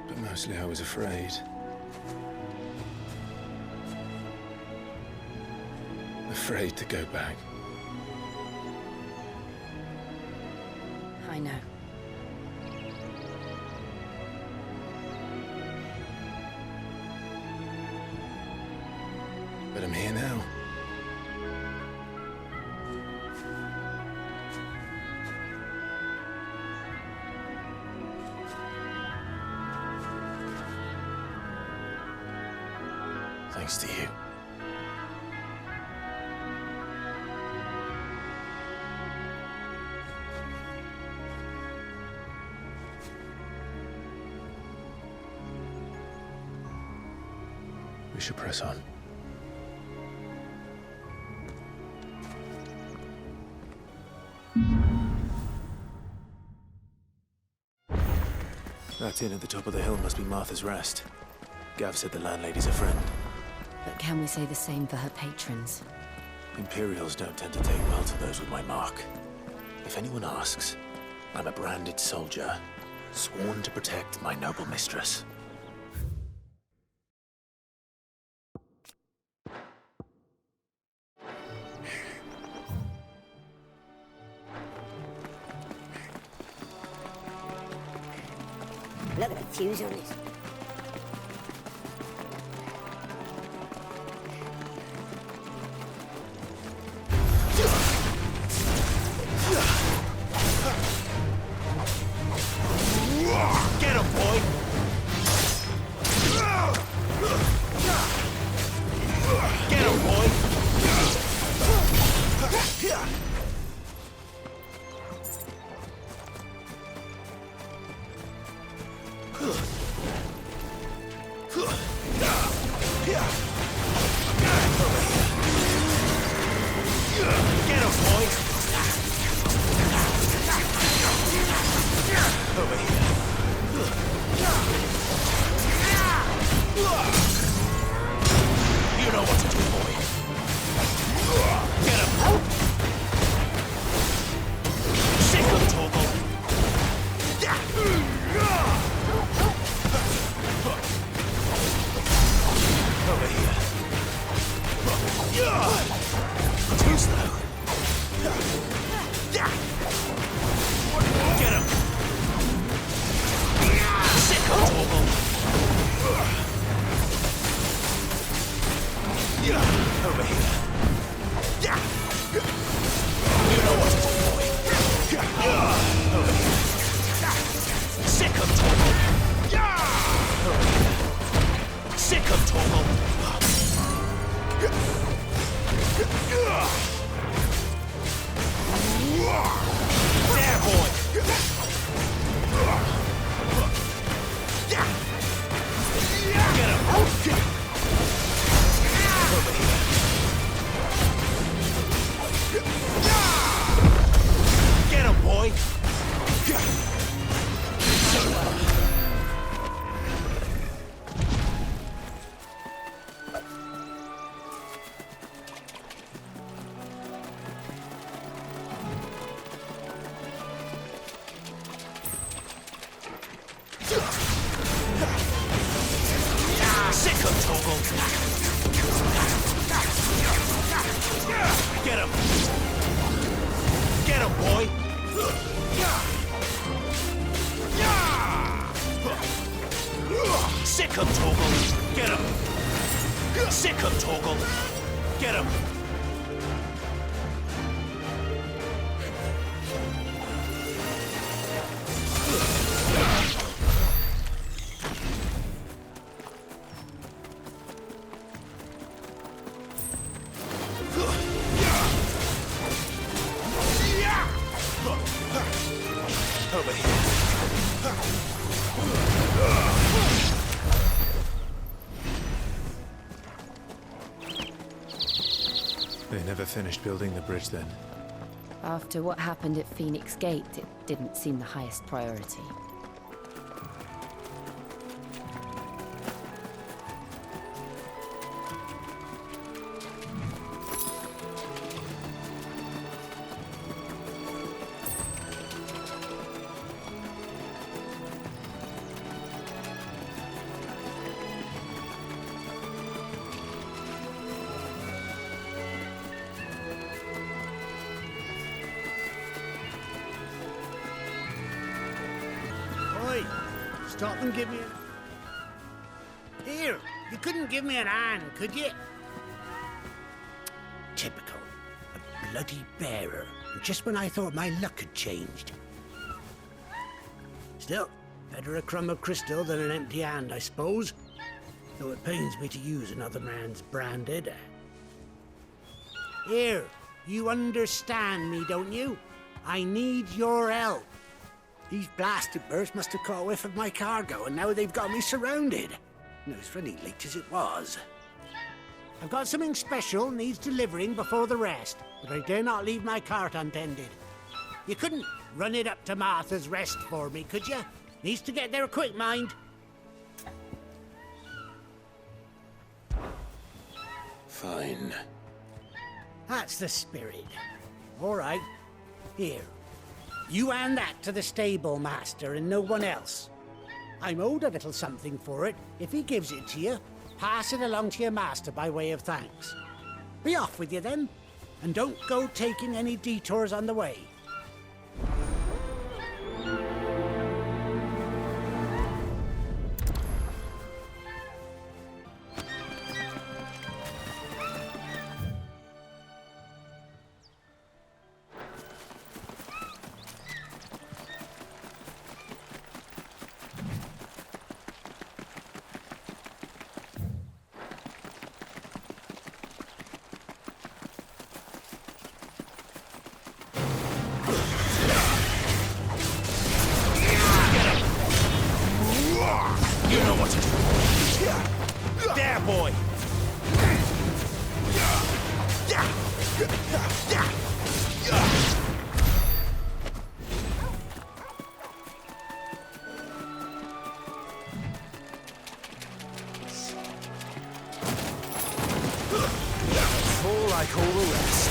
But mostly I was afraid. Afraid to go back. I know. But I'm here now. Thanks to you. We should press on. That inn at the top of the hill must be Martha's Rest. Gav said the landlady's a friend. But can we say the same for her patrons? Imperials don't tend to take well to those with my mark. If anyone asks, I'm a branded soldier, sworn to protect my noble mistress. Look at the fuse on this. Get him, boy! Get him, boy! Over here. They never finished building the bridge then. After what happened at Phoenix Gate, it didn't seem the highest priority. Oi! Stop and give me a... Here! You couldn't give me an hand, could you? Typical. A bloody bearer. Just when I thought my luck had changed. Still, better a crumb of crystal than an empty hand, I suppose. Though it pains me to use another man's branded. Here, you understand me, don't you? I need your help. These blasted birds must have caught a whiff of my cargo, and now they've got me surrounded. No, it's really late as it was. I've got something special needs delivering before the rest, but I dare not leave my cart untended. You couldn't run it up to Martha's Rest for me, could you? Needs to get there quick, mind. Fine. That's the spirit. All right. Here. You hand that to the stable master and no one else. I'm owed a little something for it. If he gives it to you, pass it along to your master by way of thanks. Be off with you then, and don't go taking any detours on the way. You know what to do. There, boy. Fall like all the rest.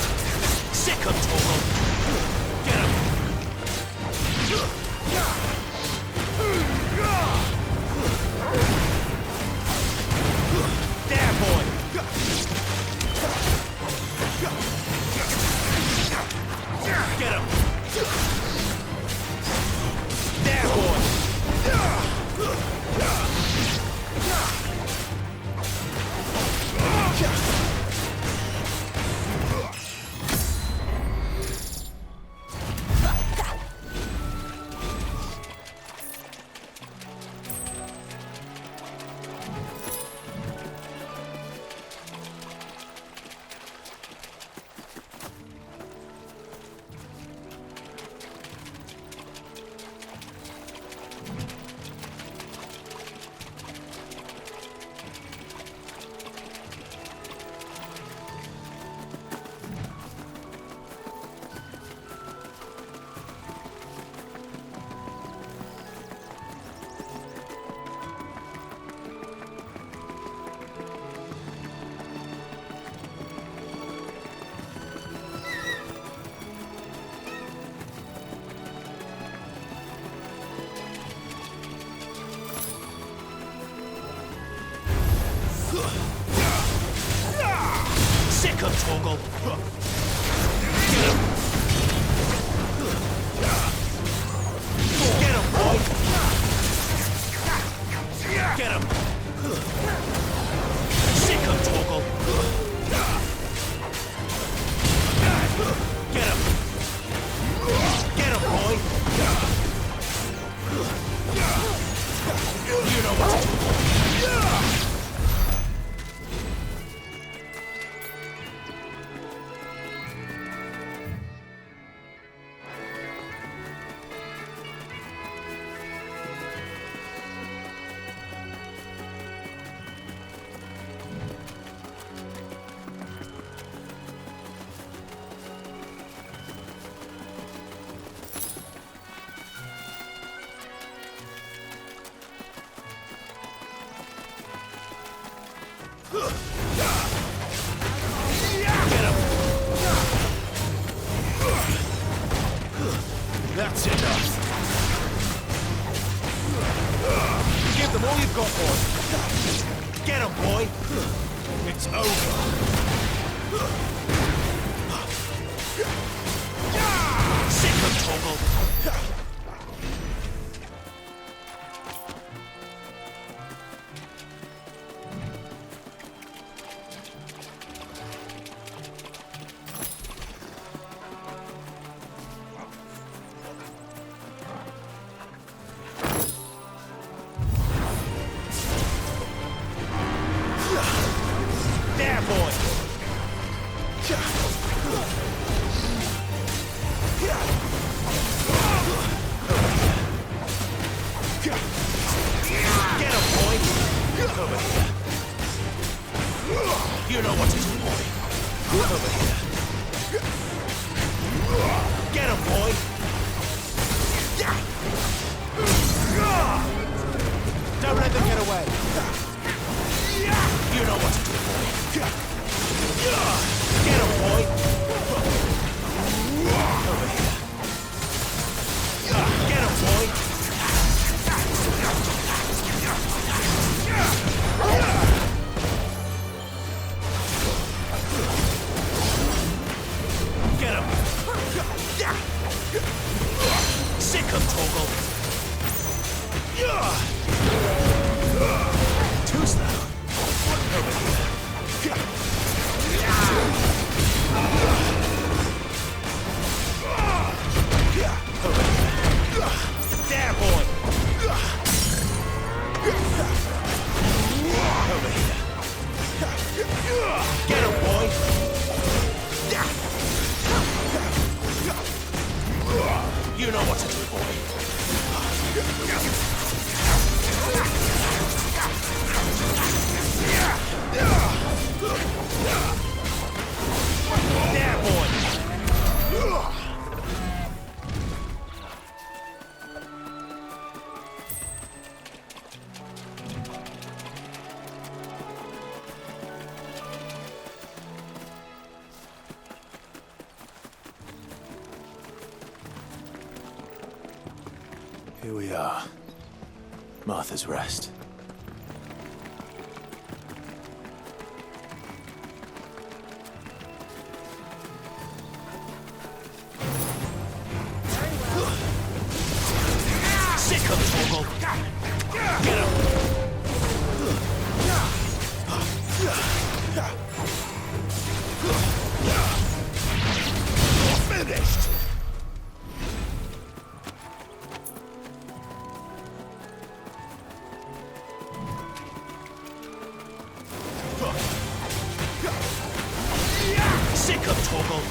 Second toggle. Get him. There, boy! Get him! There, boy! Second toggle. Get him. Get him, boy. Get him. Second toggle. Get him. Get him, boy. You know what to do. That's enough. Give them all you've got, boy. Get him, boy. It's over. Sick of Toggle. You know what to do, boy. Over here. Get him, boy. Don't let them get away. You know what to do, boy. Get him, boy. Over here. Get him, boy. Get him! Sick of Toggle! Too slow! Over here! Over here! There, boy! Over here! Get him, boy! You know what to do, boy. There, boy. Here we are. Martha's Rest. Sick of Toggle! Get him! Finished! Sick of Toggle!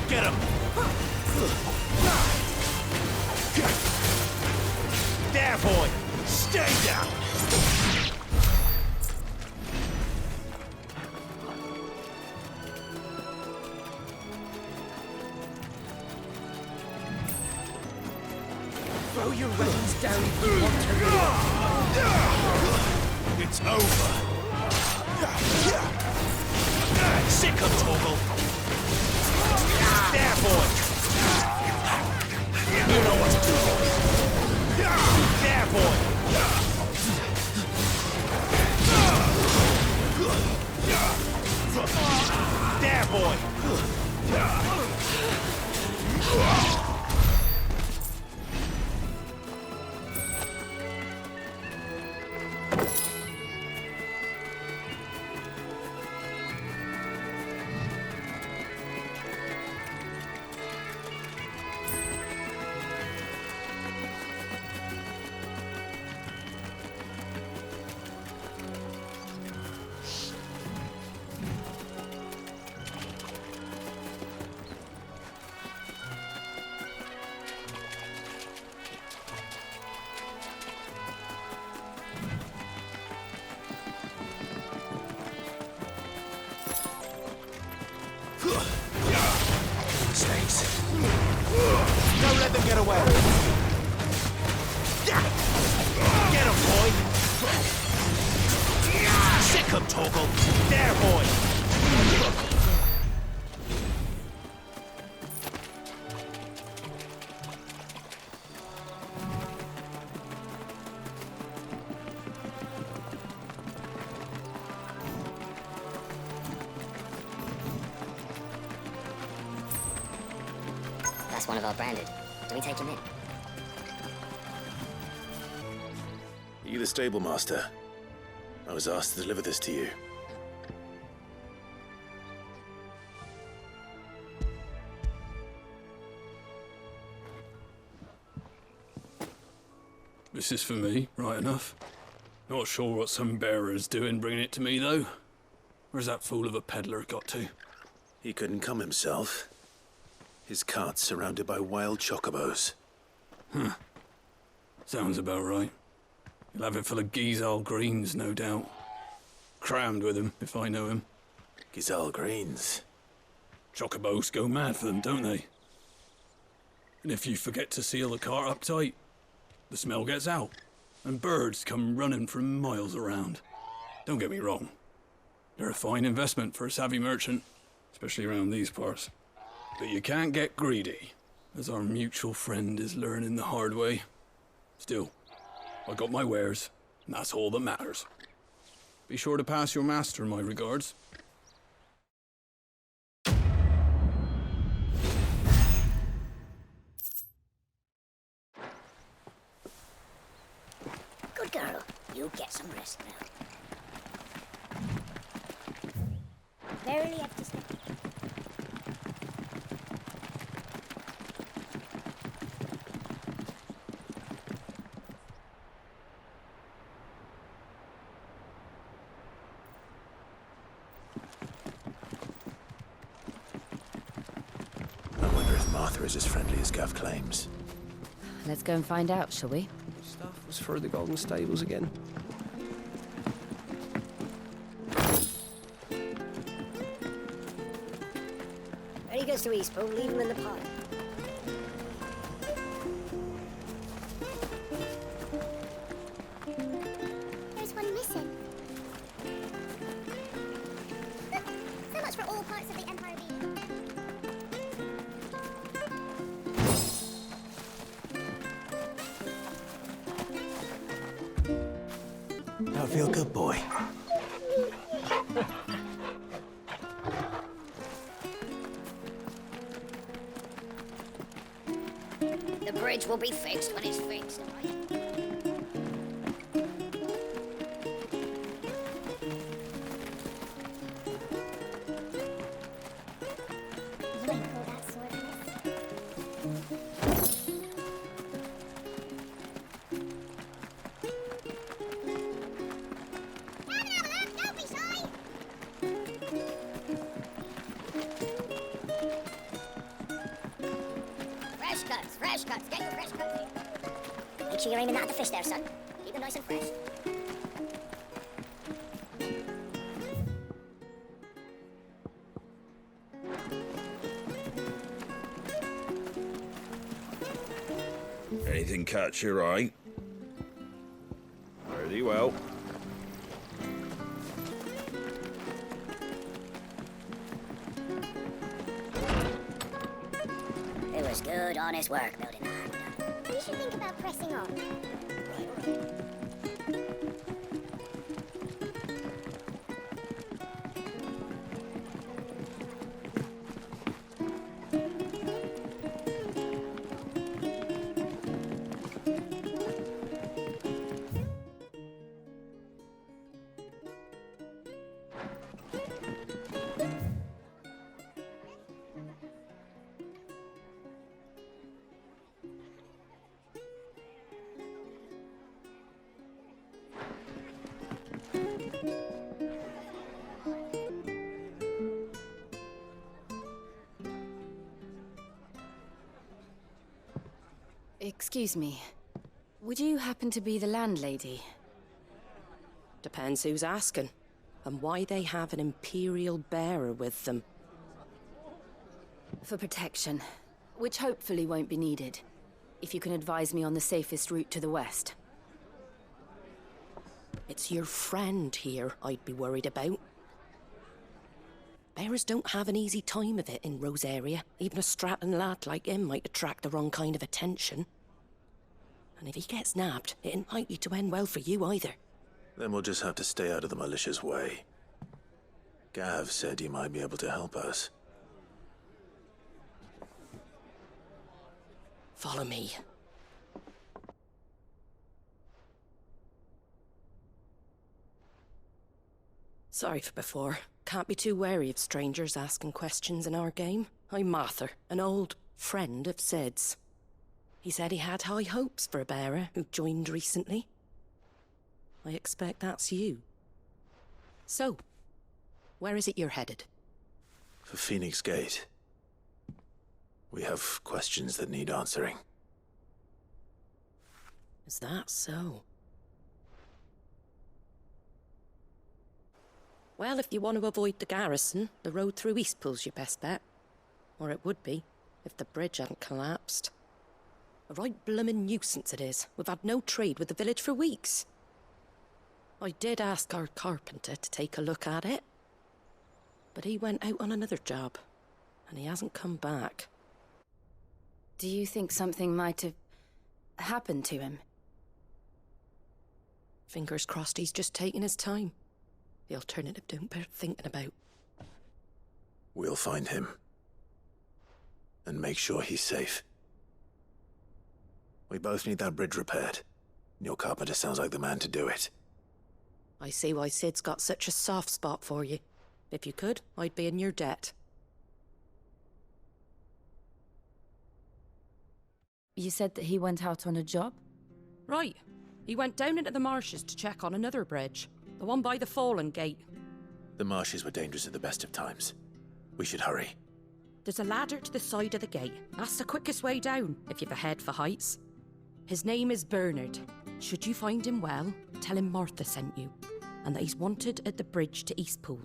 Get him! There, boy! Stay down! Throw your weapons down if you want to live. It's over! Sick of Toggle! There, boy! You know what to do, boy! There, boy! There, boy! Snakes. Don't let them get away. Get him, boy. Wake up, Torgal! There, boy! That's one of our branded. Do we take him in? Are you the stable master? I was asked to deliver this to you. This is for me, right enough. Not sure what some bearer's doing bringing it to me, though. Where's that fool of a peddler got to? He couldn't come himself. His cart's surrounded by wild chocobos. Huh. Sounds about right. He'll have it full of Gizal greens, no doubt. Crammed with them, if I know him. Gizal greens? Chocobos go mad for them, don't they? And if you forget to seal the cart up tight, the smell gets out, and birds come running from miles around. Don't get me wrong. They're a fine investment for a savvy merchant, especially around these parts. But you can't get greedy, as our mutual friend is learning the hard way. Still, I got my wares, and that's all that matters. Be sure to pass your master my regards. Good girl. You get some rest now. Verily, I've just... I wonder if Martha is as friendly as Gav claims. Let's go and find out, shall we? Stuff was for the Golden Stables again. Ready goes to Eastbourne, leave him in the parlour. There's one missing. So much for all parts of the Empire being. I feel good, boy. The bridge will be fixed when it's fixed, all right? You ain't pulled that sword on us. Don't be shy! Fresh cuts. Get your fresh cuts in. Make sure you're aiming that at the fish there, son. Keep them nice and fresh. Anything catch your eye? Very well. It was good, honest work building that. We should think about pressing on. Excuse me. Would you happen to be the landlady? Depends who's asking, and why they have an Imperial bearer with them. For protection, which hopefully won't be needed. If you can advise me on the safest route to the west. It's your friend here I'd be worried about. Bearers don't have an easy time of it in Rosaria. Even a Stratton lad like him might attract the wrong kind of attention. And if he gets nabbed, it ain't likely to end well for you either. Then we'll just have to stay out of the malicious way. Gav said you might be able to help us. Follow me. Sorry for before. Can't be too wary of strangers asking questions in our game. I'm Martha, an old friend of Sid's. He said he had high hopes for a bearer who joined recently. I expect that's you. So, where is it you're headed? For Phoenix Gate. We have questions that need answering. Is that so? Well, if you want to avoid the garrison, the road through Eastpool's your best bet. Or it would be, if the bridge hadn't collapsed. A right bloomin' nuisance it is. We've had no trade with the village for weeks. I did ask our carpenter to take a look at it. But he went out on another job, and he hasn't come back. Do you think something might have happened to him? Fingers crossed he's just taking his time. The alternative don't bear thinking about. We'll find him. And make sure he's safe. We both need that bridge repaired. Your carpenter sounds like the man to do it. I see why Sid's got such a soft spot for you. If you could, I'd be in your debt. You said that he went out on a job? Right. He went down into the marshes to check on another bridge. The one by the Fallen Gate. The marshes were dangerous at the best of times. We should hurry. There's a ladder to the side of the gate. That's the quickest way down, if you've a head for heights. His name is Bernard. Should you find him well, tell him Martha sent you, and that he's wanted at the bridge to Eastpool.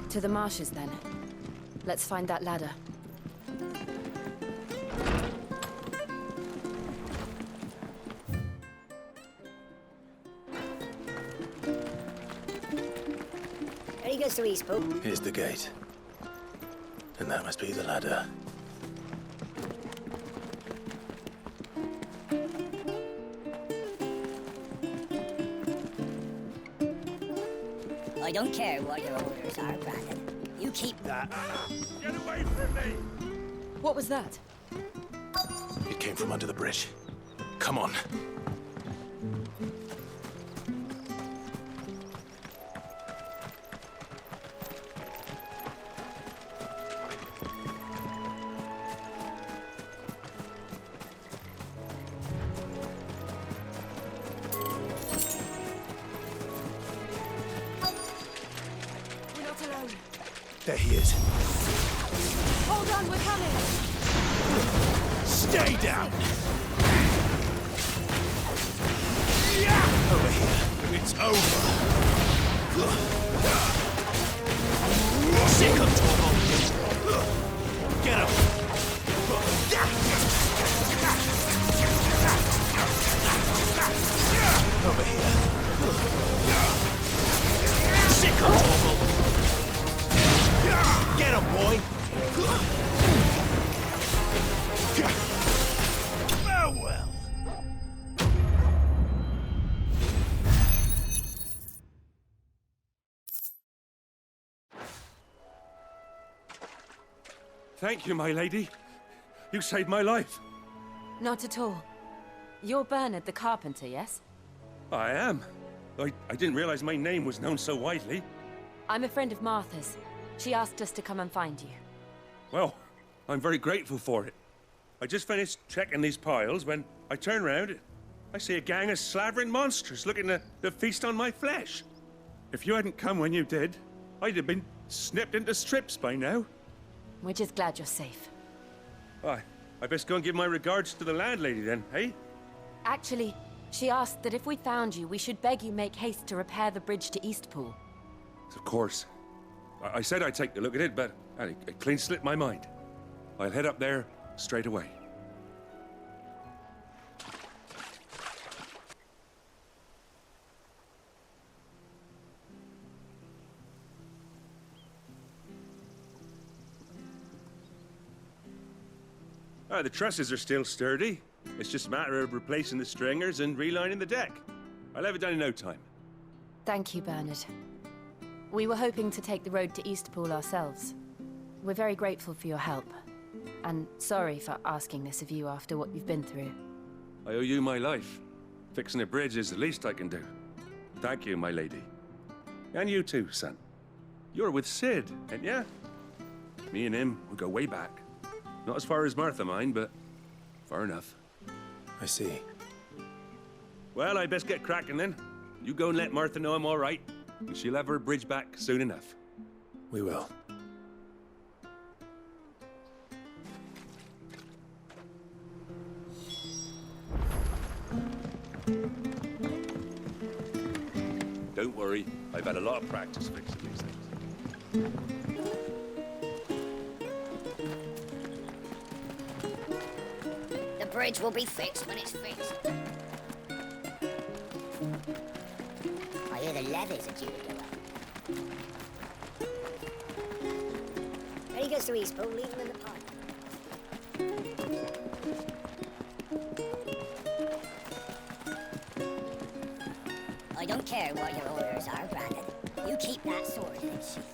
To the marshes, then. Let's find that ladder. Ready goes to Eastpool. Here's the gate. And that must be the ladder. I don't care what your orders are, Brandon. You keep that. Get away from me! What was that? It came from under the bridge. Come on. There he is. Hold on, we're coming! Stay down! Over here. It's over. Sick of trouble. Get him. Over here. Sick of trouble. Get him, boy! Farewell! Thank you, my lady. You saved my life. Not at all. You're Bernard the carpenter, yes? I am. I didn't realize my name was known so widely. I'm a friend of Martha's. She asked us to come and find you. Well, I'm very grateful for it. I just finished checking these piles when I turn round. I see a gang of slavering monsters looking to feast on my flesh. If you hadn't come when you did, I'd have been snipped into strips by now. We're just glad you're safe. I best go and give my regards to the landlady then, eh? Actually, she asked that if we found you, we should beg you make haste to repair the bridge to Eastpool. Of course. I said I'd take a look at it, but it clean slipped my mind. I'll head up there straight away. The trusses are still sturdy. It's just a matter of replacing the stringers and relining the deck. I'll have it done in no time. Thank you, Bernard. We were hoping to take the road to Eastpool ourselves. We're very grateful for your help. And sorry for asking this of you after what you've been through. I owe you my life. Fixing a bridge is the least I can do. Thank you, my lady. And you too, son. You're with Sid, ain't ya? Me and him, we go way back. Not as far as Martha, mind, but far enough. I see. Well, I best get cracking then. You go and let Martha know I'm all right, and she'll have her bridge back soon enough. We will. Don't worry, I've had a lot of practice fixing these things. The bridge will be fixed when it's fixed. I hear the levees are due to go up. When he goes to Eastpool, leave him in the pod. I don't care what your orders are, Brandon. You keep that sword in its sheath.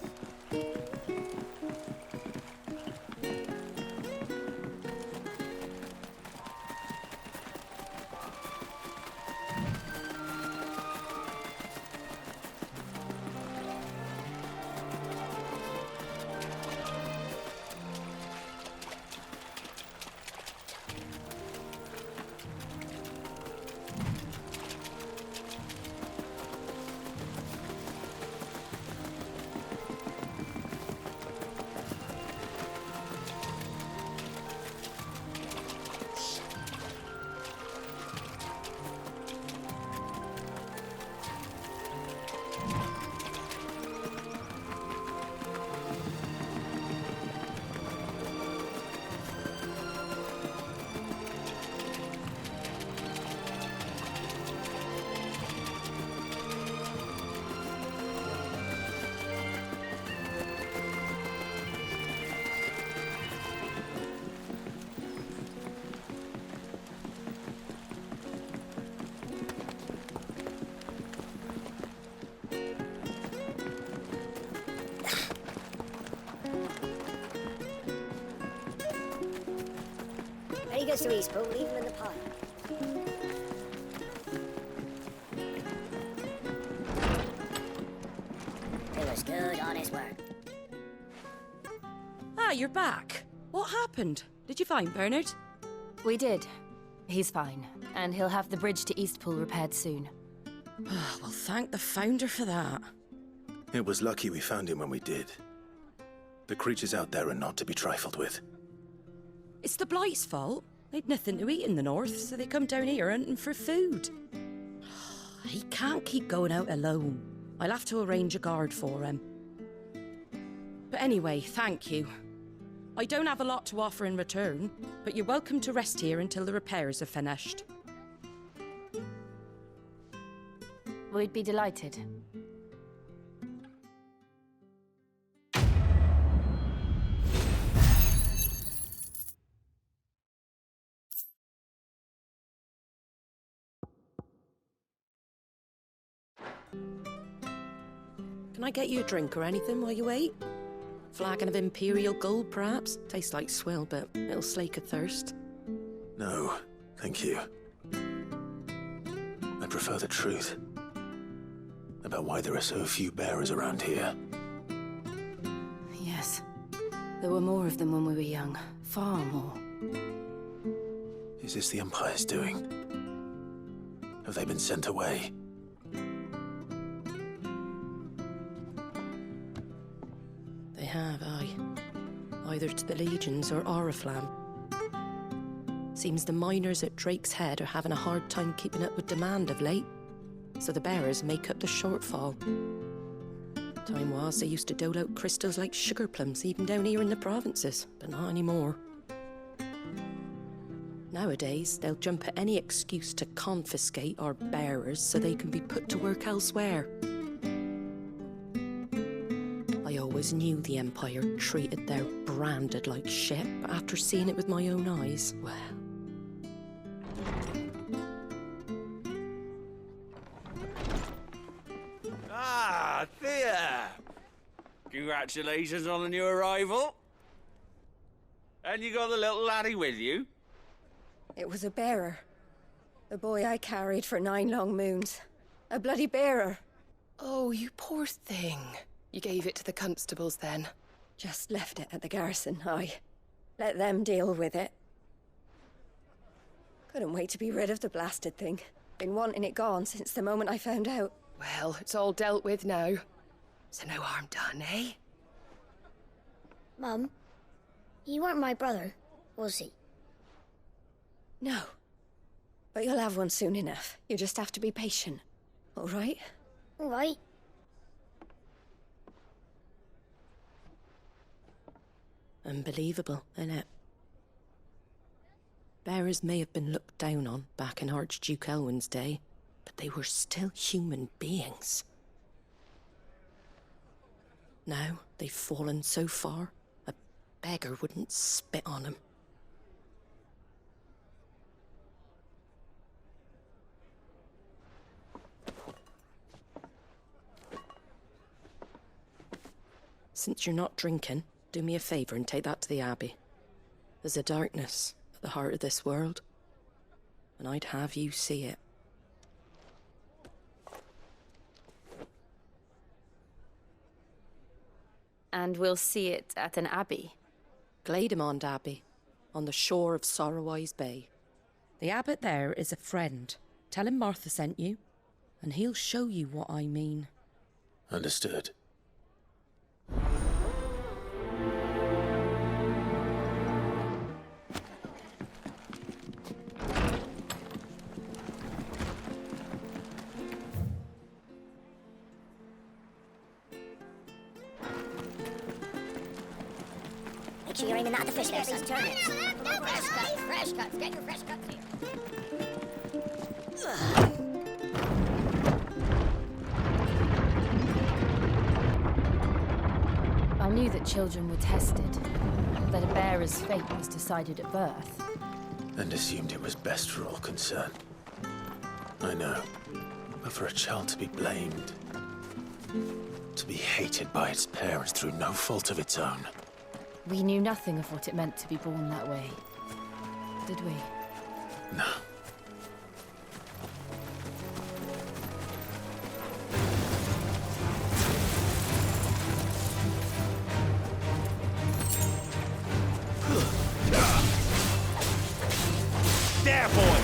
When he goes to Eastpool, leave him in the pod. It was good, honest work. Ah, you're back. What happened? Did you find Bernard? We did. He's fine, and he'll have the bridge to Eastpool repaired soon. Well, thank the Founder for that. It was lucky we found him when we did. The creatures out there are not to be trifled with. It's the Blight's fault. They'd nothing to eat in the north, so they come down here hunting for food. He can't keep going out alone. I'll have to arrange a guard for him. But anyway, thank you. I don't have a lot to offer in return, but you're welcome to rest here until the repairs are finished. We'd be delighted. Can I get you a drink or anything while you wait? Flagon of Imperial Gold, perhaps? Tastes like swill, but it'll slake a thirst. No, thank you. I prefer the truth about why there are so few bearers around here. Yes. There were more of them when we were young. Far more. Is this the Empire's doing? Have they been sent away? They have, aye. Either to the Legions or Oriflamme. Seems the miners at Drake's Head are having a hard time keeping up with demand of late, so the bearers make up the shortfall. Time was they used to dole out crystals like sugar plums even down here in the provinces, but not anymore. Nowadays, they'll jump at any excuse to confiscate our bearers so they can be put to work elsewhere. I always knew the Empire treated their branded like shit, but after seeing it with my own eyes, well... Ah, Thea! Congratulations on the new arrival. And you got the little laddie with you? It was a bearer. The boy I carried for 9 long moons. A bloody bearer. Oh, you poor thing. You gave it to the constables then? Just left it at the garrison, aye. Let them deal with it. Couldn't wait to be rid of the blasted thing. Been wanting it gone since the moment I found out. Well, it's all dealt with now. So no harm done, eh? Mum, you weren't my brother, was he? No. But you'll have one soon enough. You just have to be patient. All right? All right. Unbelievable, innit? Bearers may have been looked down on back in Archduke Elwin's day, but they were still human beings. Now they've fallen so far, a beggar wouldn't spit on them. Since you're not drinking, do me a favour and take that to the Abbey. There's a darkness at the heart of this world, and I'd have you see it. And we'll see it at an abbey? Glademond Abbey, on the shore of Sorrowwise Bay. The abbot there is a friend. Tell him Martha sent you, and he'll show you what I mean. Understood. Make sure you're aiming that at the fish there, son. Turnips. Fresh cuts, fresh cuts. Get your fresh cuts here. I knew that children were tested, that a bearer's fate was decided at birth. And assumed it was best for all concerned. I know. But for a child to be blamed, to be hated by its parents through no fault of its own. We knew nothing of what it meant to be born that way, did we? No. There, boy!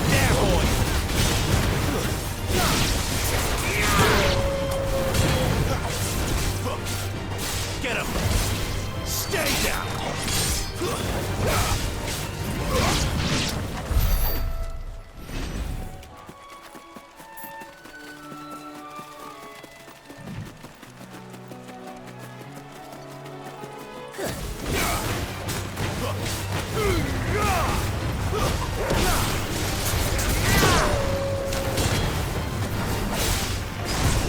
There, boy! Get him! Stay down!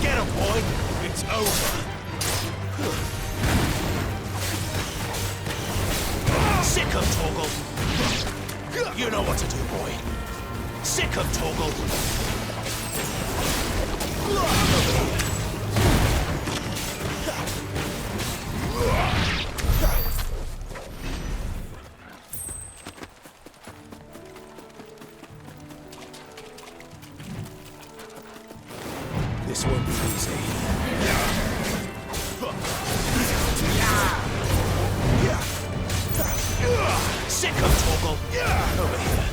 Get him, boy! It's over! Sick him, Torgal! You know what to do, boy. Sick him, Torgal! This won't be easy. Sick him, Torgal! Over here.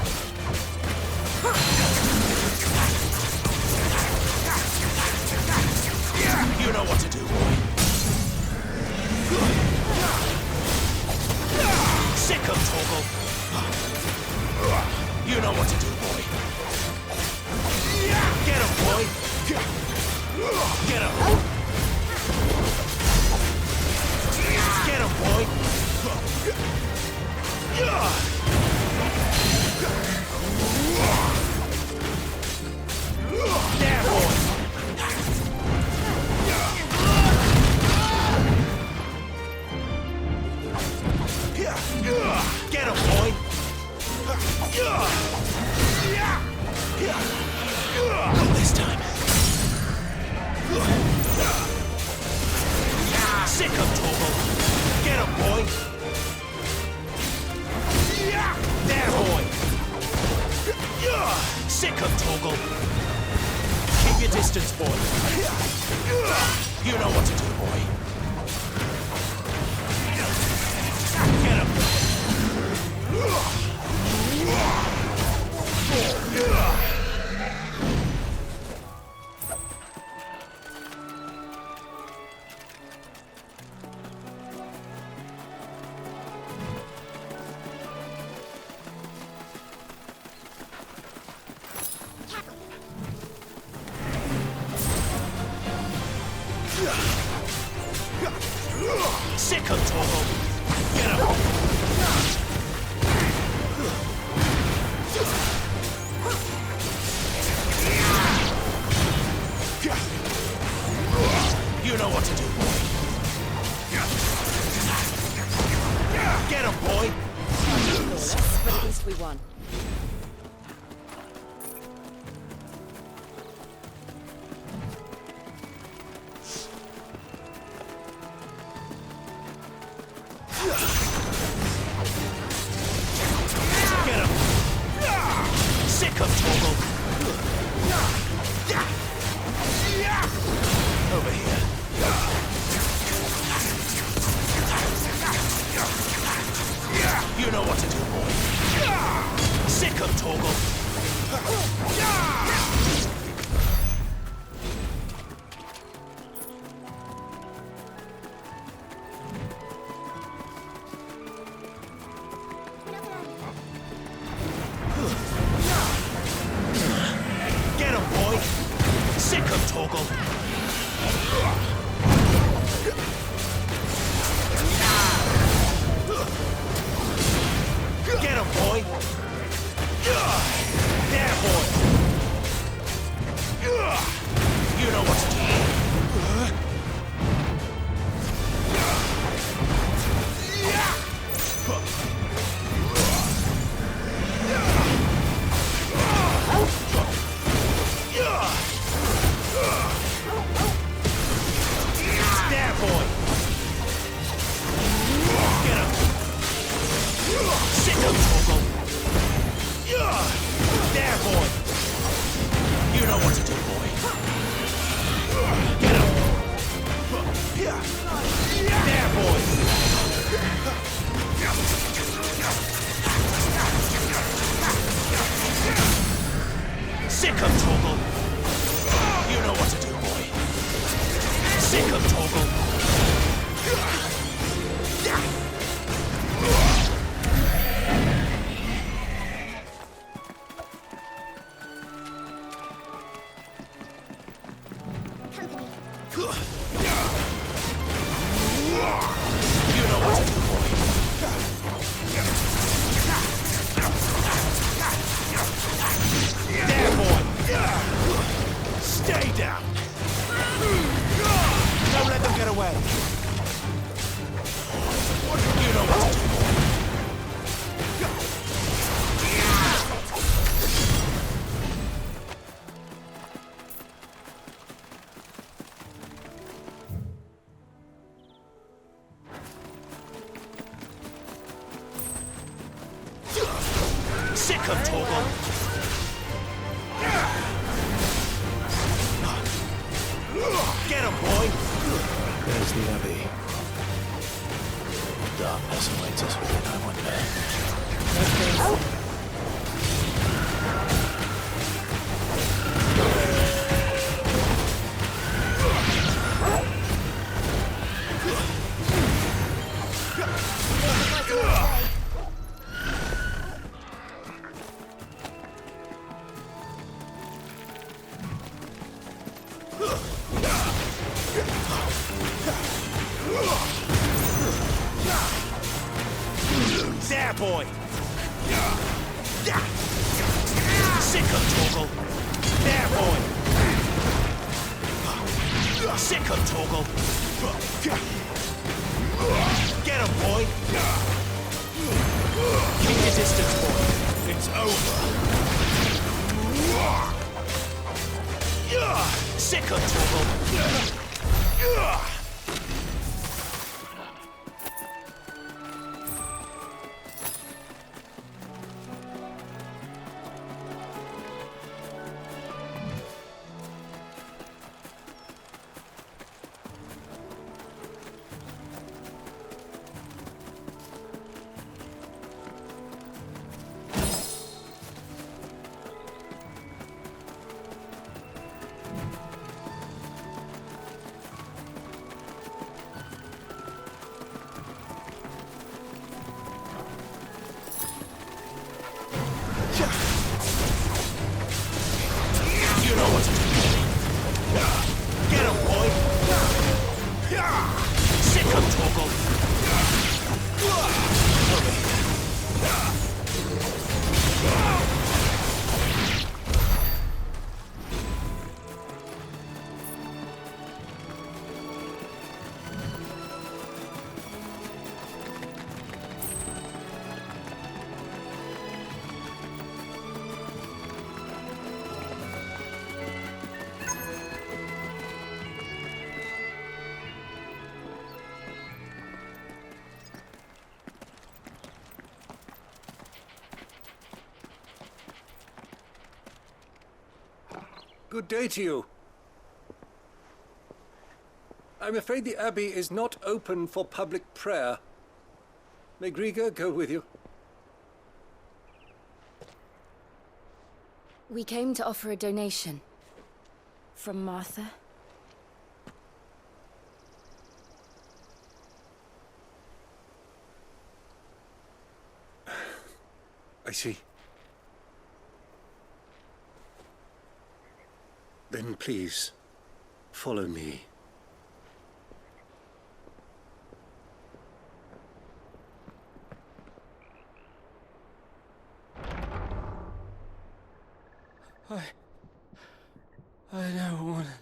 Sick of Torgal. Get him, boy. There, boy. Sick of Torgal. Keep your distance, boy. You know what to do, boy. Get him. Sick of Torgal. Get him. You know what to do, boy. Get him, boy. But at least we won. Get him. Sick of Torgal. Over here. You know what to do, boy. Sick of Torgal. Get him, boy. Sick of Torgal. Get him, boy. There, boy. You know what to do. There, boy. Get him. Sick of Torgal. There, boy. You know what to do, boy. Get him. There, boy. Sick of Torgal. You know what to do, boy. Sick of Torgal. You know what to do, boy. There, boy. Stay down. Don't let them get away. You know what to do, boy. Sick of Torgal. Get him, boy. There's the Abbey. Darkness awaits us within, I wonder. There, boy. Sick of Torgal. There, boy. Sick of Torgal. Get him, boy. Keep your distance, boy. It's over. Sick of Torgal. You know what to do. Get him, boy! Sit up, Torgal! Good day to you. I'm afraid the Abbey is not open for public prayer. May Griga go with you? We came to offer a donation. From Martha. I see. Then please, follow me. I don't want to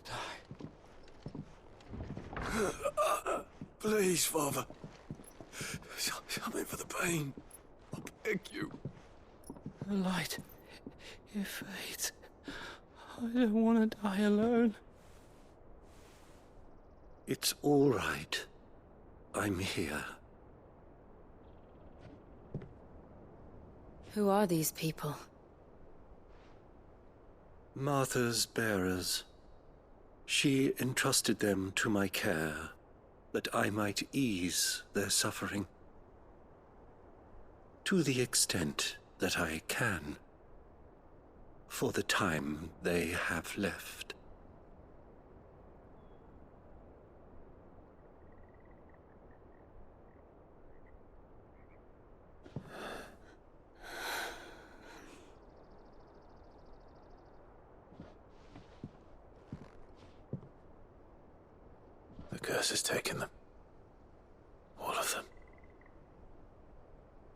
die. Please, Father. Something for the pain. I beg you. The light. It fades. I don't want to die alone. It's all right. I'm here. Who are these people? Martha's bearers. She entrusted them to my care, that I might ease their suffering. To the extent that I can. For the time they have left. The curse has taken them. All of them.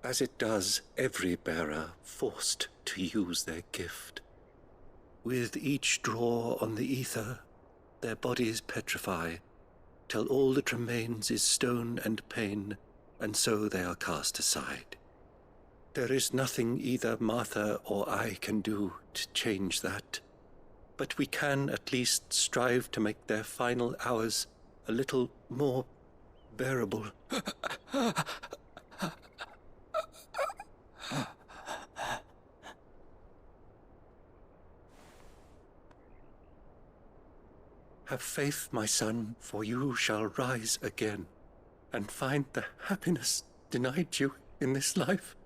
As it does every bearer forced to use their gift. With each draw on the ether, their bodies petrify, till all that remains is stone and pain, and so they are cast aside. There is nothing either Martha or I can do to change that, but we can at least strive to make their final hours a little more bearable. Have faith, my son, for you shall rise again, and find the happiness denied you in this life.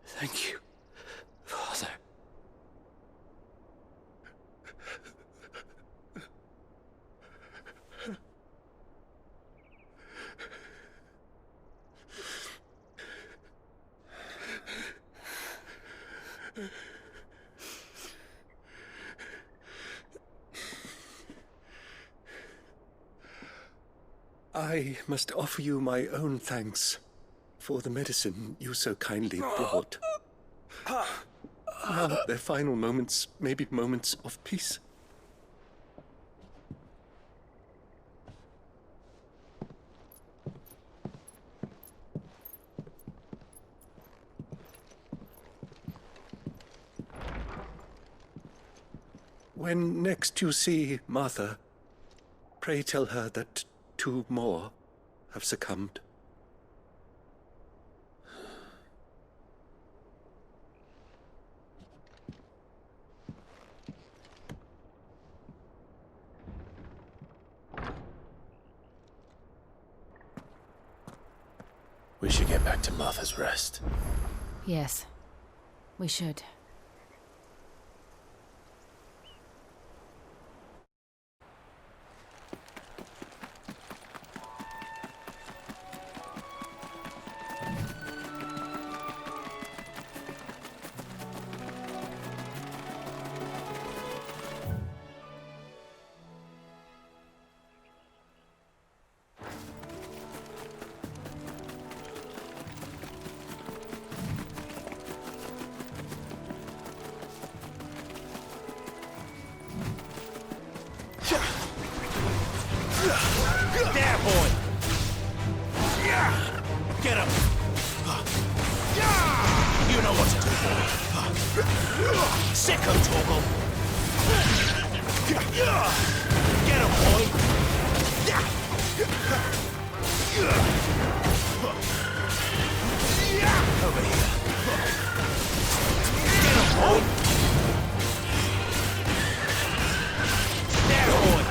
Thank you, Father. I must offer you my own thanks for the medicine you so kindly brought. Now their final moments may be moments of peace. When next you see Martha, pray tell her that 2 more have succumbed. We should get back to Martha's Rest. Yes, we should. There, boy! Get him! You know what to do, boy. Sick him, Torgal! Get him, boy! Over here. Get him, boy! There, boy!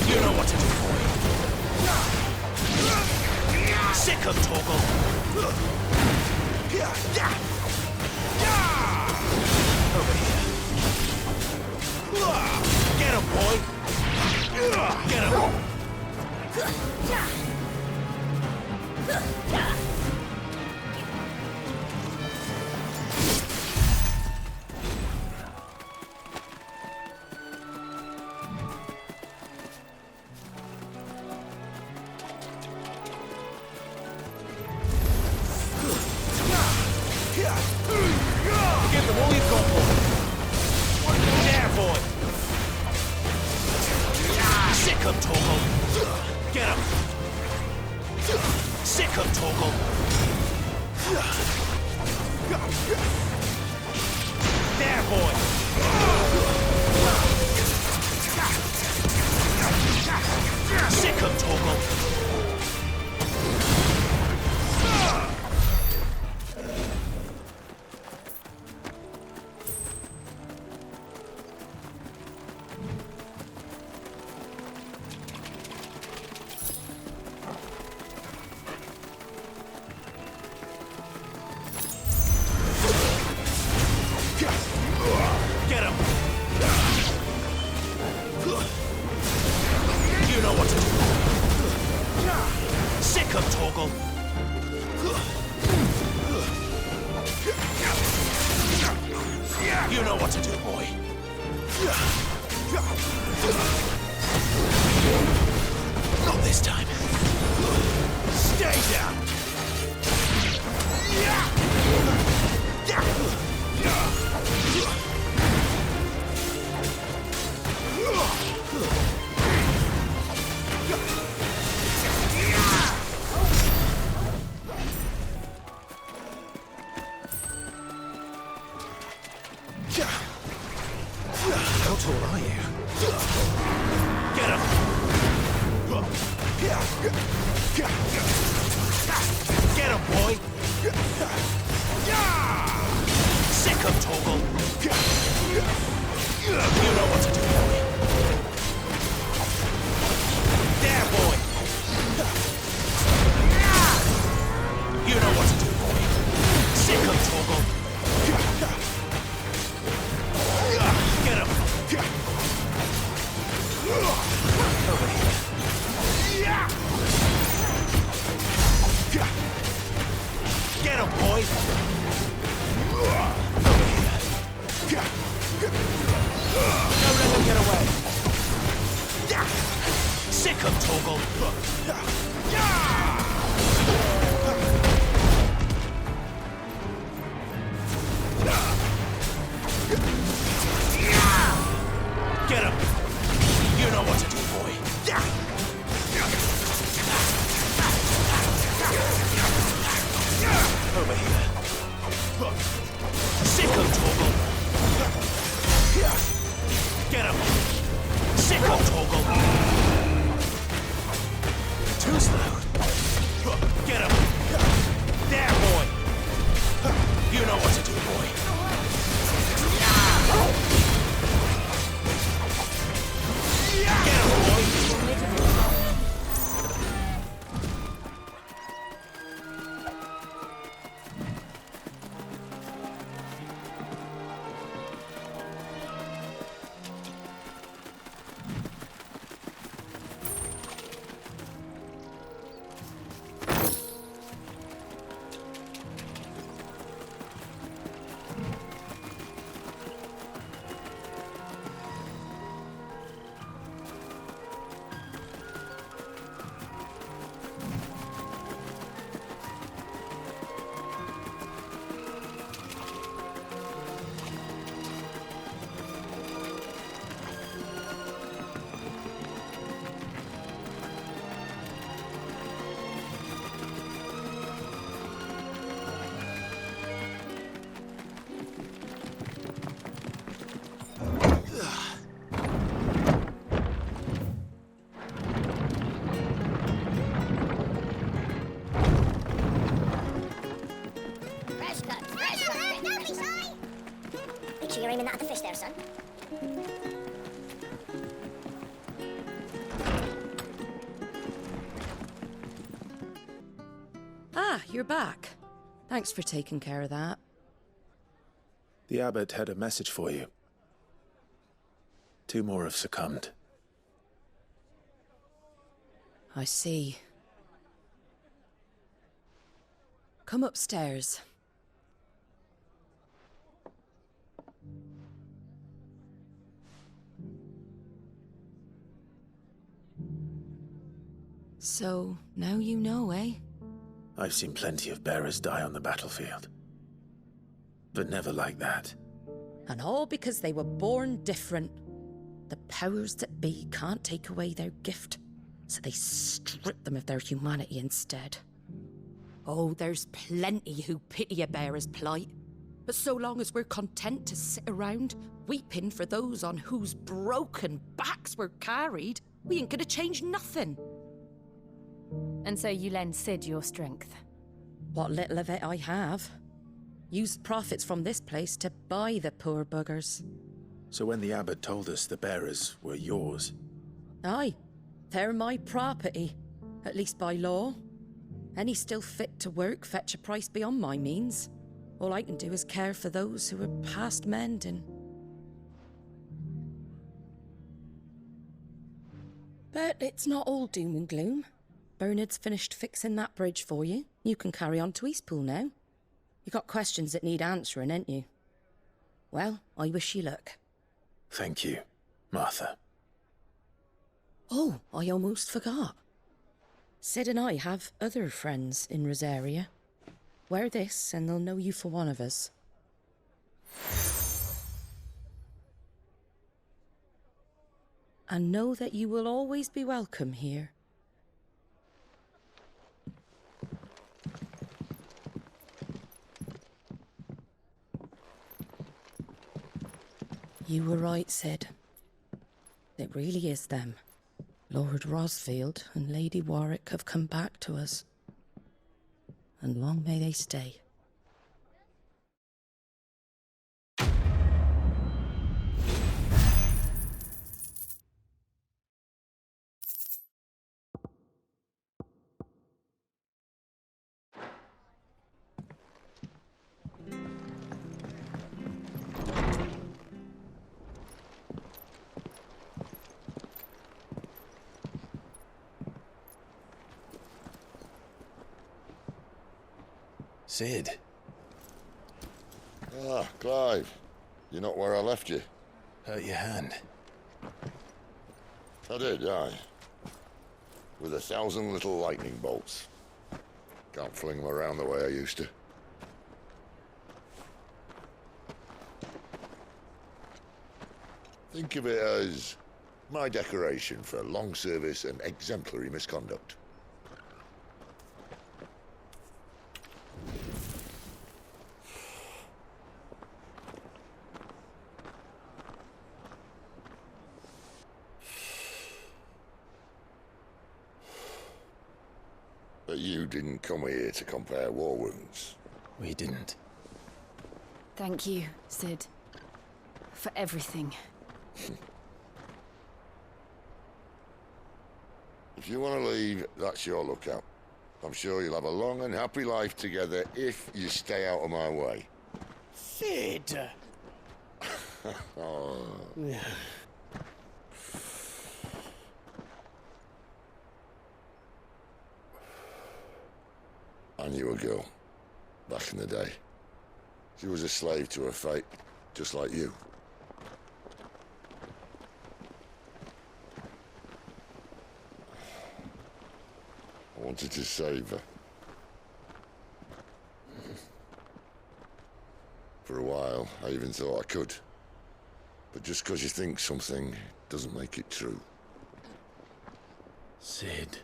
You know what to do, boy. Sick of Torgal. Over here. Get him, boy. Get him. Give them all you've got, boy. There, boy. Sick of Torgal. Get him. Sick of Torgal. There, boy. Sick of Torgal. Get him! You know what to do. Sick of Torgal. You know what to do, boy. Not this time. Stay down. How tall are you? Get him! Get him, boy! Sick of Torgal! You know what to do, boy! There, boy! You know what to do, boy! Sick of Torgal! Get him! Over here. Get him, boy! Over here. Don't let them get away! Sick of Torgal! Get him! You know what to do, boy. Over here. Sick of Torgal. Get him! Sick of Torgal. Too slow. Get him! There, boy! You know what to do, boy. Get him, boy! you're aiming that at the fish there, son. Ah, you're back. Thanks for taking care of that. The abbot had a message for you. 2 more have succumbed. I see. Come upstairs. So, now you know, eh? I've seen plenty of bearers die on the battlefield. But never like that. And all because they were born different. The powers that be can't take away their gift, so they strip them of their humanity instead. Oh, there's plenty who pity a bearer's plight. But so long as we're content to sit around, weeping for those on whose broken backs we're carried, we ain't gonna change nothing. And so you lend Sid your strength? What little of it I have. Used profits from this place to buy the poor buggers. So when the abbot told us the bearers were yours... Aye, they're my property, at least by law. Any still fit to work fetch a price beyond my means. All I can do is care for those who are past mending. But it's not all doom and gloom. Bernard's finished fixing that bridge for you. You can carry on to Eastpool now. You got questions that need answering, ain't you? Well, I wish you luck. Thank you, Martha. Oh, I almost forgot. Sid and I have other friends in Rosaria. Wear this and they'll know you for one of us. And know that you will always be welcome here. You were right, Sid. It really is them. Lord Rosfield and Lady Warwick have come back to us. And long may they stay. Sid. Ah, Clive. You're not where I left you. Hurt your hand. I did, aye. With 1,000 little lightning bolts. Can't fling them around the way I used to. Think of it as my decoration for long service and exemplary misconduct. But you didn't come here to compare war wounds. We didn't. Thank you, Sid. For everything. If you want to leave, that's your lookout. I'm sure you'll have a long and happy life together if you stay out of my way. Sid! Oh. I knew a girl, back in the day. She was a slave to her fate, just like you. I wanted to save her. For a while, I even thought I could. But just because you think something doesn't make it true. Sid.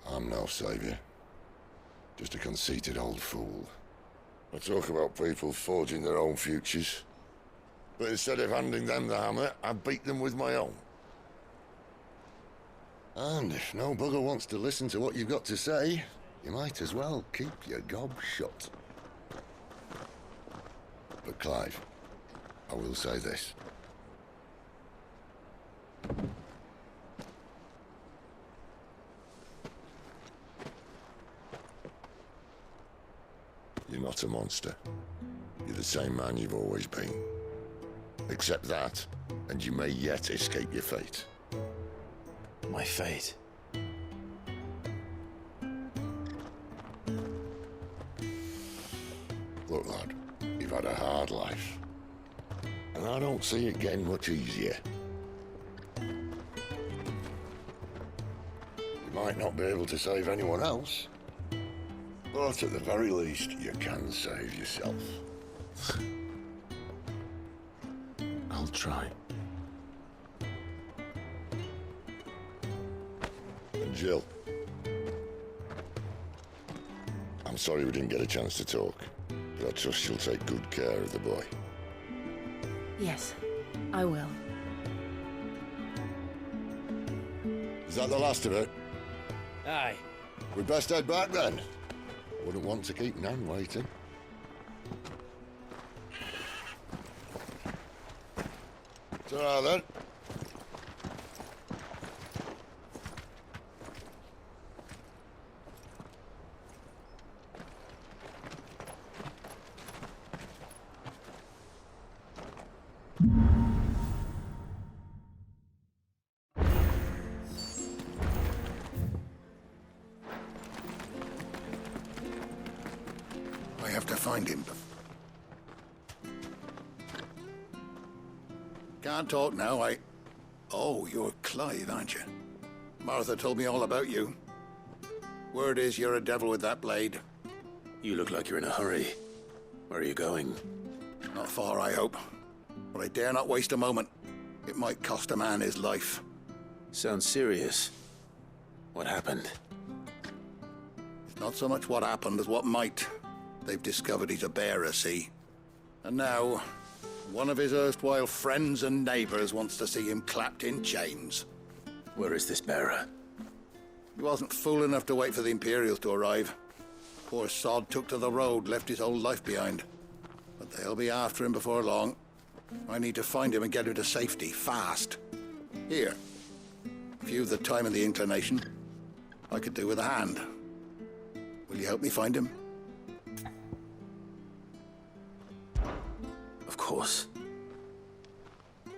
I'm no savior. Just a conceited old fool. I talk about people forging their own futures. But instead of handing them the hammer, I beat them with my own. And if no bugger wants to listen to what you've got to say, you might as well keep your gob shut. But Clive, I will say this. You're not a monster. You're the same man you've always been. Accept that, and you may yet escape your fate. My fate? Look, lad, you've had a hard life. And I don't see it getting much easier. You might not be able to save anyone else, but at the very least, you can save yourself. I'll try. And Jill, I'm sorry we didn't get a chance to talk, but I trust she'll take good care of the boy. Yes, I will. Is that the last of it? Aye. We'd best head back then. Wouldn't want to keep Nan waiting. Ta-ra then. I have to find him. Can't talk now, Oh, you're Clive, aren't you? Martha told me all about you. Word is you're a devil with that blade. You look like you're in a hurry. Where are you going? Not far, I hope. But I dare not waste a moment. It might cost a man his life. Sounds serious. What happened? It's not so much what happened as what might. They've discovered he's a bearer, see? And now, one of his erstwhile friends and neighbors wants to see him clapped in chains. Where is this bearer? He wasn't fool enough to wait for the Imperials to arrive. Poor sod took to the road, left his whole life behind. But they'll be after him before long. I need to find him and get him to safety, fast. Here. If you've the time and the inclination, I could do with a hand. Will you help me find him? Of course.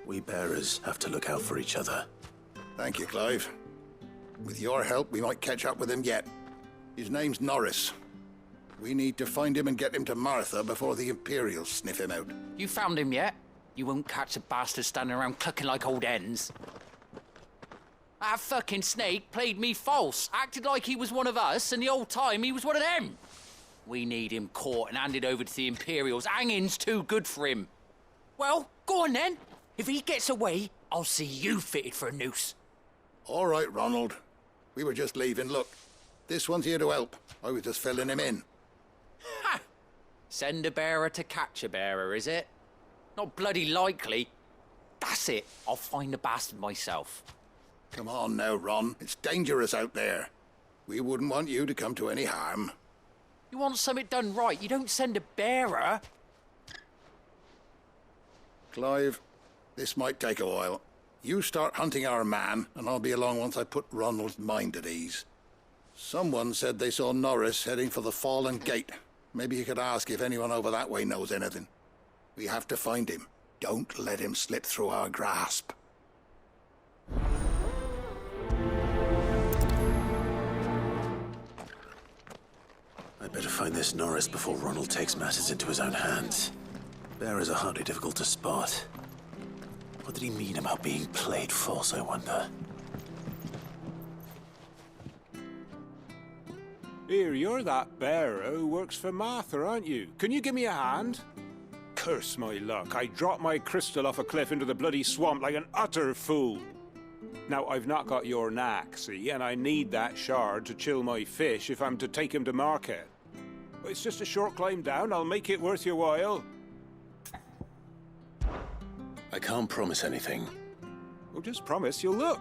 We bearers have to look out for each other. Thank you, Clive. With your help, we might catch up with him yet. His name's Norris. We need to find him and get him to Martha before the Imperials sniff him out. You found him yet? You won't catch a bastard standing around clucking like old hens. That fucking snake played me false, acted like he was one of us, and the whole time he was one of them. We need him caught and handed over to the Imperials. Hanging's too good for him. Well, go on then. If he gets away, I'll see you fitted for a noose. All right, Ronald. We were just leaving. Look, this one's here to help. I was just filling him in. Ha! Send a bearer to catch a bearer, is it? Not bloody likely. That's it. I'll find the bastard myself. Come on now, Ron. It's dangerous out there. We wouldn't want you to come to any harm. You want something done right, you don't send a bearer. Clive, this might take a while. You start hunting our man, and I'll be along once I put Ronald's mind at ease. Someone said they saw Norris heading for the Fallen Gate. Maybe you could ask if anyone over that way knows anything. We have to find him. Don't let him slip through our grasp. I'd better find this Norris before Ronald takes matters into his own hands. Bearers are hardly difficult to spot. What did he mean about being played false, I wonder? Here, you're that bearer who works for Martha, aren't you? Can you give me a hand? Curse my luck, I dropped my crystal off a cliff into the bloody swamp like an utter fool. Now, I've not got your knack, see, and I need that shard to chill my fish if I'm to take him to market. It's just a short climb down, I'll make it worth your while. I can't promise anything. Well, just promise you'll look.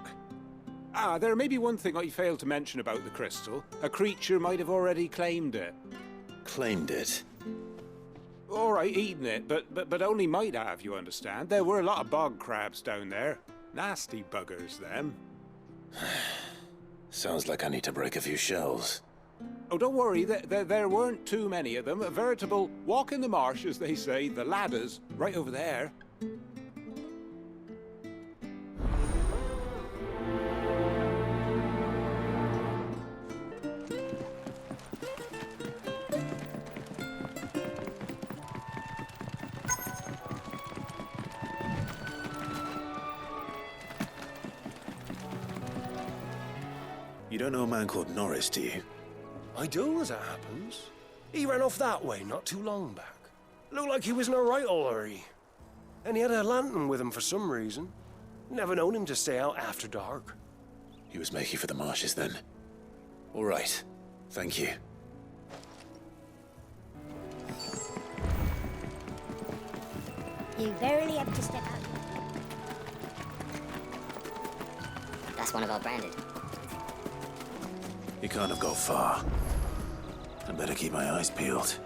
There may be one thing I failed to mention about the crystal. A creature might have already claimed it. Claimed it? All right, eaten it, but only might have, you understand. There were a lot of bog crabs down there. Nasty buggers, them. Sounds like I need to break a few shells. Oh, don't worry, there weren't too many of them. A veritable walk in the marsh, as they say. The ladders, right over there. You don't know a man called Norris, do you? I do, as it happens. He ran off that way not too long back. Looked like he was in a right old hurry. And he had a lantern with him for some reason. Never known him to stay out after dark. He was making for the marshes then. All right. Thank you. You verily have to step out. That's one of our branded. He can't have got far. I better keep my eyes peeled.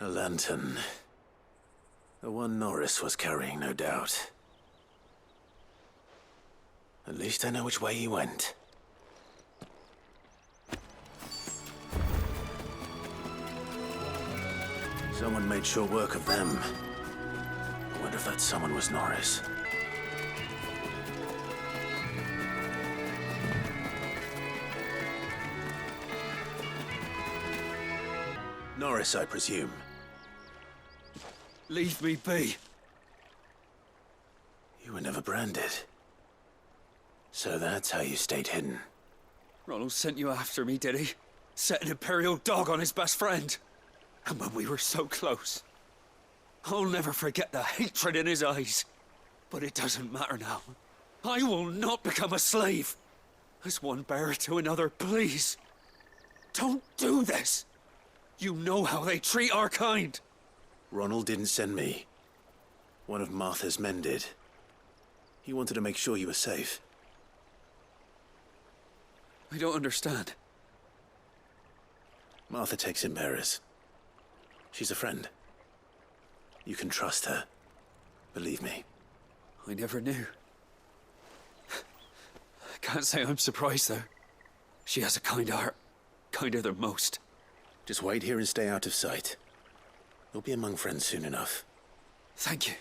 A lantern. The one Norris was carrying, no doubt. At least I know which way he went. Someone made short work of them. I wonder if that someone was Norris. Norris, I presume. Leave me be. You were never branded. So that's how you stayed hidden. Ronald sent you after me, did he? Set an Imperial dog on his best friend. And when we were so close, I'll never forget the hatred in his eyes. But it doesn't matter now. I will not become a slave. As one bearer to another, please. Don't do this. You know how they treat our kind. Ronald didn't send me. One of Martha's men did. He wanted to make sure you were safe. I don't understand. Martha takes in bearers. She's a friend. You can trust her. Believe me. I never knew. I can't say I'm surprised, though. She has a kind heart. Kinder than most. Just wait here and stay out of sight. You'll be among friends soon enough. Thank you.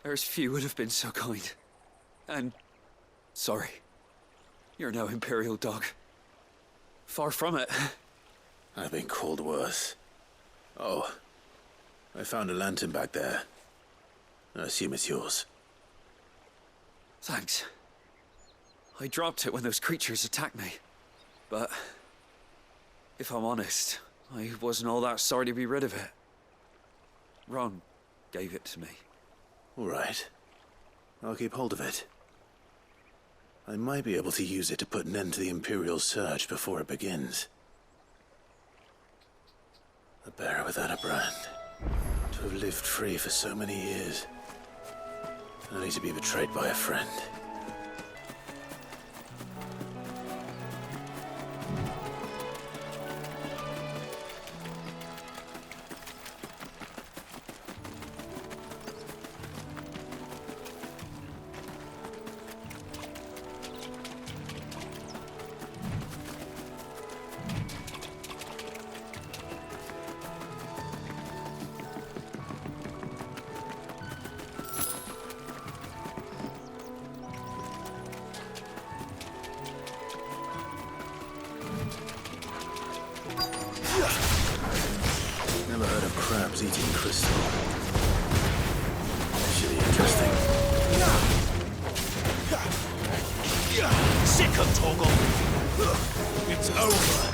There's few would have been so kind. And... sorry. You're no Imperial dog. Far from it. I've been called worse. Oh, I found a lantern back there. I assume it's yours. Thanks. I dropped it when those creatures attacked me. But... if I'm honest, I wasn't all that sorry to be rid of it. Ron gave it to me. All right. I'll keep hold of it. I might be able to use it to put an end to the Imperial search before it begins. A bearer without a brand. To have lived free for so many years. Only to be betrayed by a friend. Never heard of crabs eating crystal. Actually interesting. Sick of Toggle! It's over!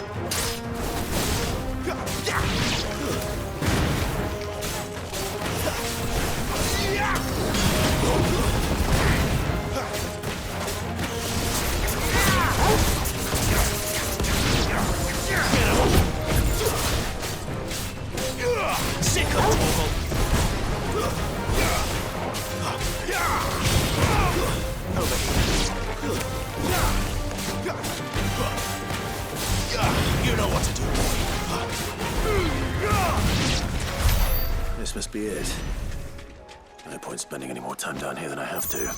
this must be it. No point spending any more time down here than I have to.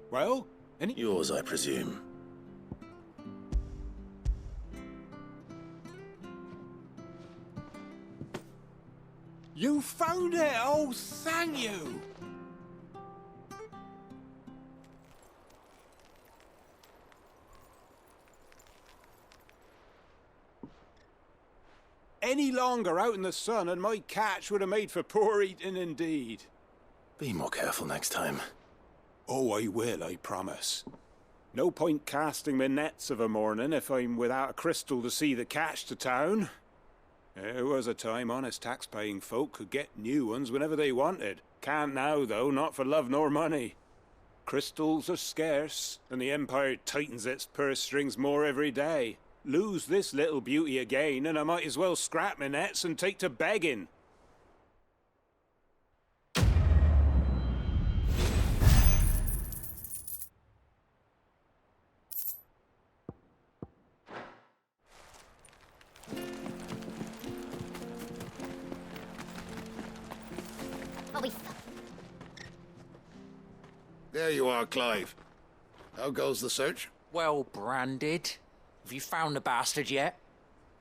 Well, yours, I presume. You found it! Oh, thank you! Any longer out in the sun and my catch would have made for poor eating indeed. Be more careful next time. Oh, I will, I promise. No point casting my nets of a morning if I'm without a crystal to see the catch to town. There was a time honest tax-paying folk could get new ones whenever they wanted. Can't now, though, not for love nor money. Crystals are scarce, and the Empire tightens its purse strings more every day. Lose this little beauty again, and I might as well scrap my nets and take to begging. There you are, Clive. How goes the search? Well branded. Have you found the bastard yet?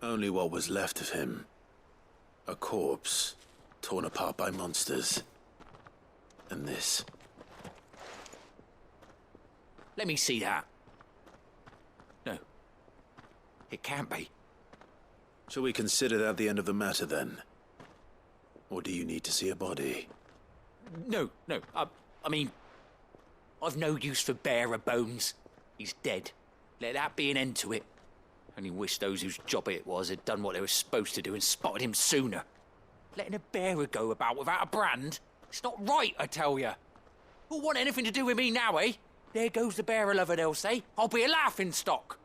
Only what was left of him. A corpse, torn apart by monsters. And this. Let me see that. No. It can't be. Shall we consider that the end of the matter, then? Or do you need to see a body? No. I mean, I've no use for bearer bones. He's dead. Let that be an end to it. Only wish those whose job it was had done what they were supposed to do and spotted him sooner. Letting a bearer go about without a brand? It's not right, I tell you. Who'll want anything to do with me now, eh? There goes the bearer lover, they'll say. I'll be a laughing stock.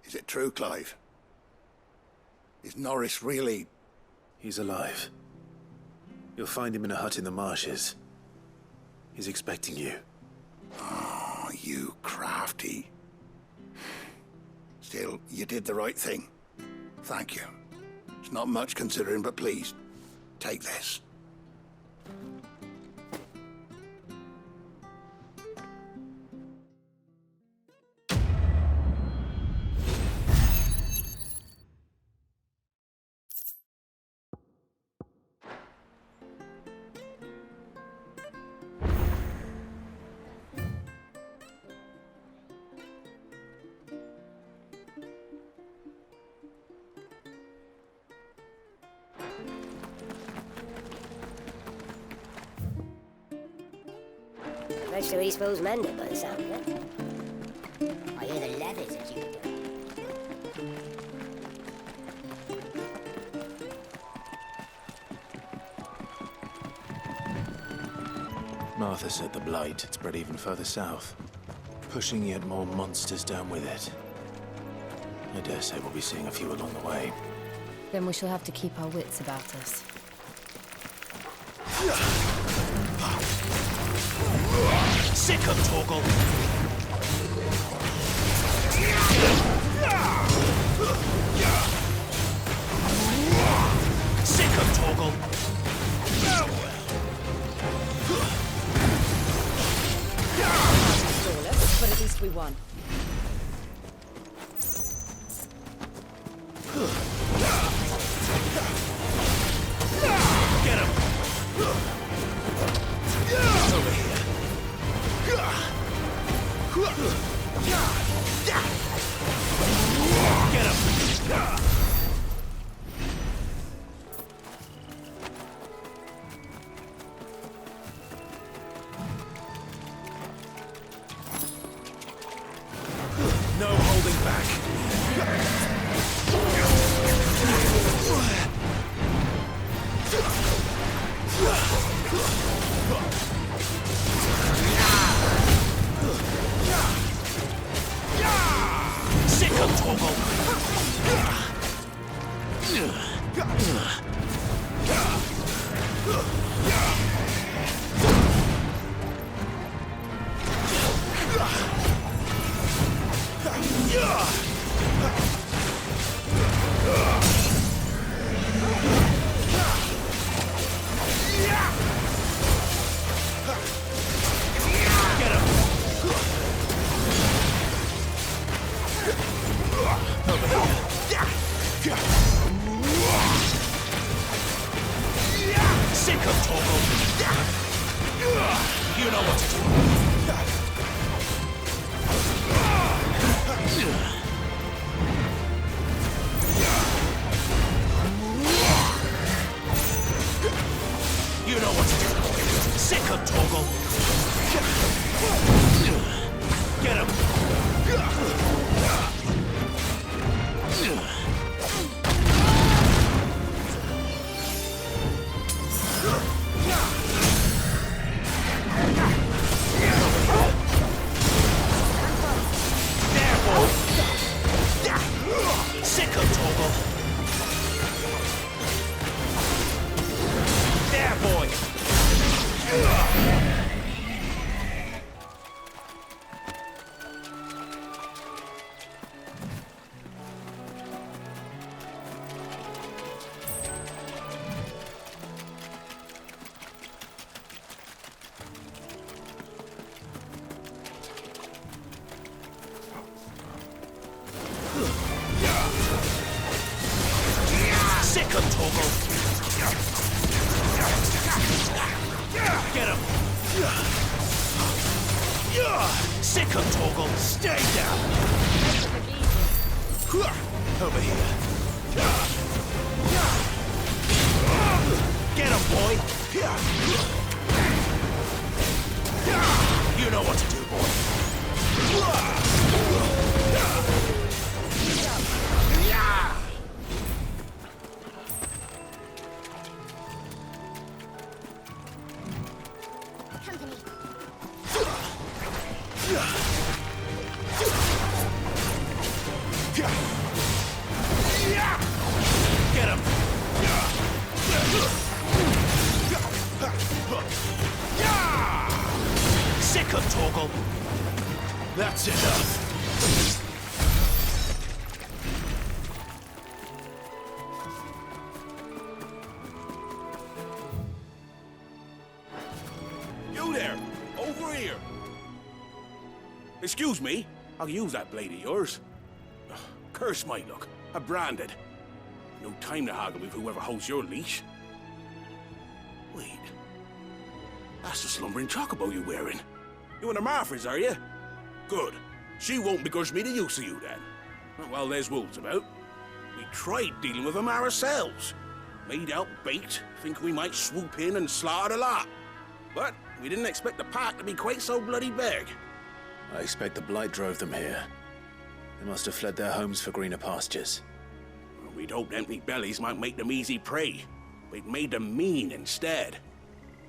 Is it true, Clive? Is Norris really... He's alive. You'll find him in a hut in the marshes. He's expecting you. Oh, you crafty. Still, you did the right thing. Thank you. It's not much considering, but please, take this. Most of these fools mended by the sound of it. I hear the levies as you do. Martha said the blight had spread even further south, pushing yet more monsters down with it. I dare say we'll be seeing a few along the way. Then we shall have to keep our wits about us. Sick of Torgal! Sick of Torgal! Flawless, but at least we won. Get him! It's over here. Get him! back. Sick of Torgal! Sick of Torgal! You know what to do. You know what to do. Sick of Torgal! Get him! Sick of Torgal! There, boy! Sick of Torgal! Get him! Sick of Torgal! Stay down! Over here. Get him, boy! You know what to do, boy. Company. Get him! Sick of Torgal! That's enough! You there! Over here! Excuse me, I'll use that blade of yours. Ugh, curse my luck. I'm branded. No time to haggle with whoever holds your leash. Wait. That's the slumbering chocobo you're wearing. You and the Marfors, are you? Good. She won't begrudge me the use of you, then. Well, there's wolves about. We tried dealing with them ourselves. Made out bait, think we might swoop in and slaughter the lot. But we didn't expect the pack to be quite so bloody big. I expect the blight drove them here. They must have fled their homes for greener pastures. We'd hoped empty bellies might make them easy prey, but it made them mean instead.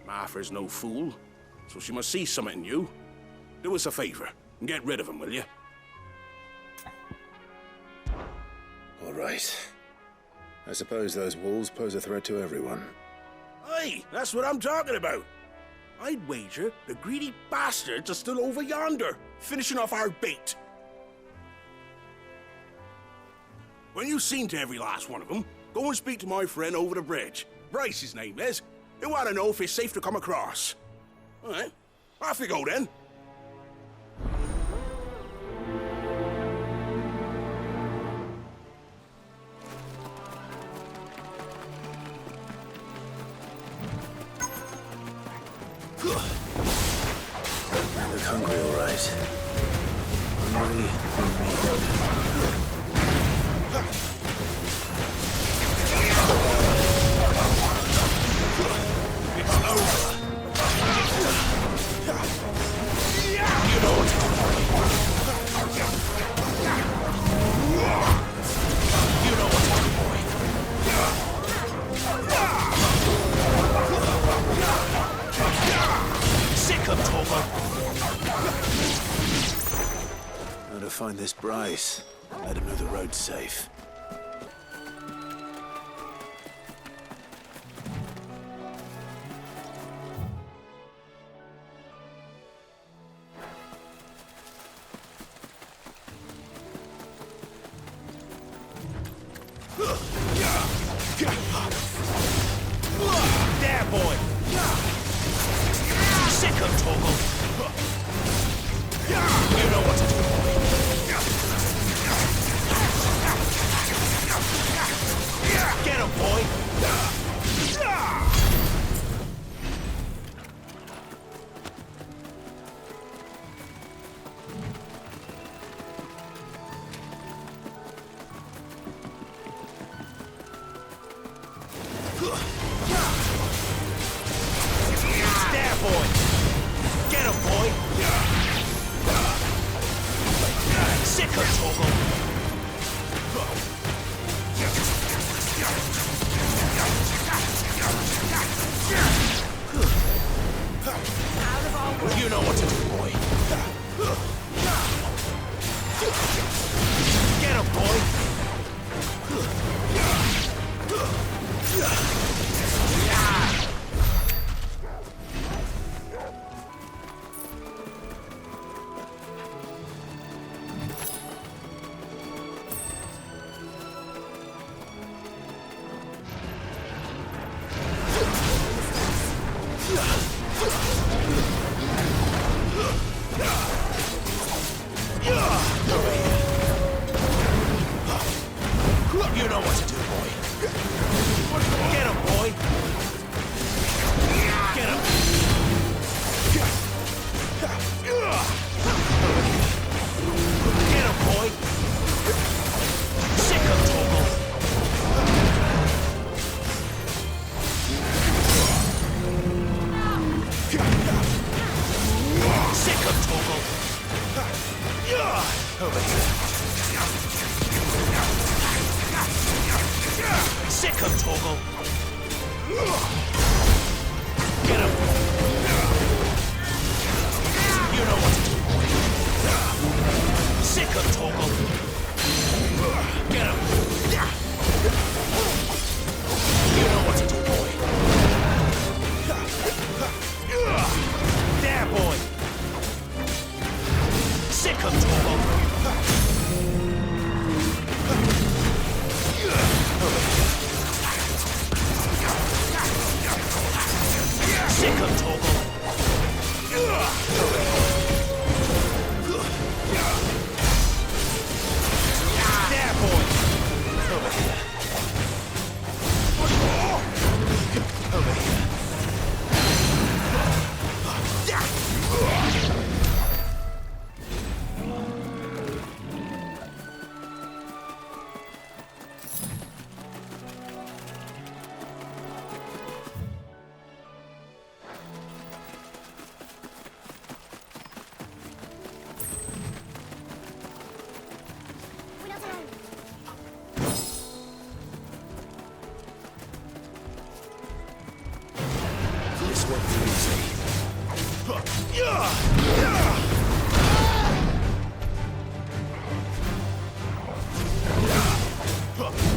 Martha's no fool, so she must see something in you. Do us a favor and get rid of them, will you? All right. I suppose those wolves pose a threat to everyone. Aye, that's what I'm talking about. I'd wager the greedy bastards are still over yonder, finishing off our bait. When you've seen to every last one of them, go and speak to my friend over the bridge. Bryce, his name is. He'll want to know if it's safe to come across. All right, off you go then. I look hungry, all right. Hungry. You know what to do. to find this Bryce. Let him know the road's safe. There, boy! Sick of Torgal! You know what to do, boy! Get him, boy! There, boy! Get him, boy! Sick of Torgal! You know what to do, boy. Get him, boy. You know what to do, boy. Get him, boy. Get him. Get him, boy. Sick of Torgal. Sick of Torgal. Over here. Sick of Torgal. Get him. You know what to do, boy. Sick of Torgal. Get him. You know what to do, boy. There, boy. Sick of Torgal. Sick of Torgal. There, boy. Over here. Over here.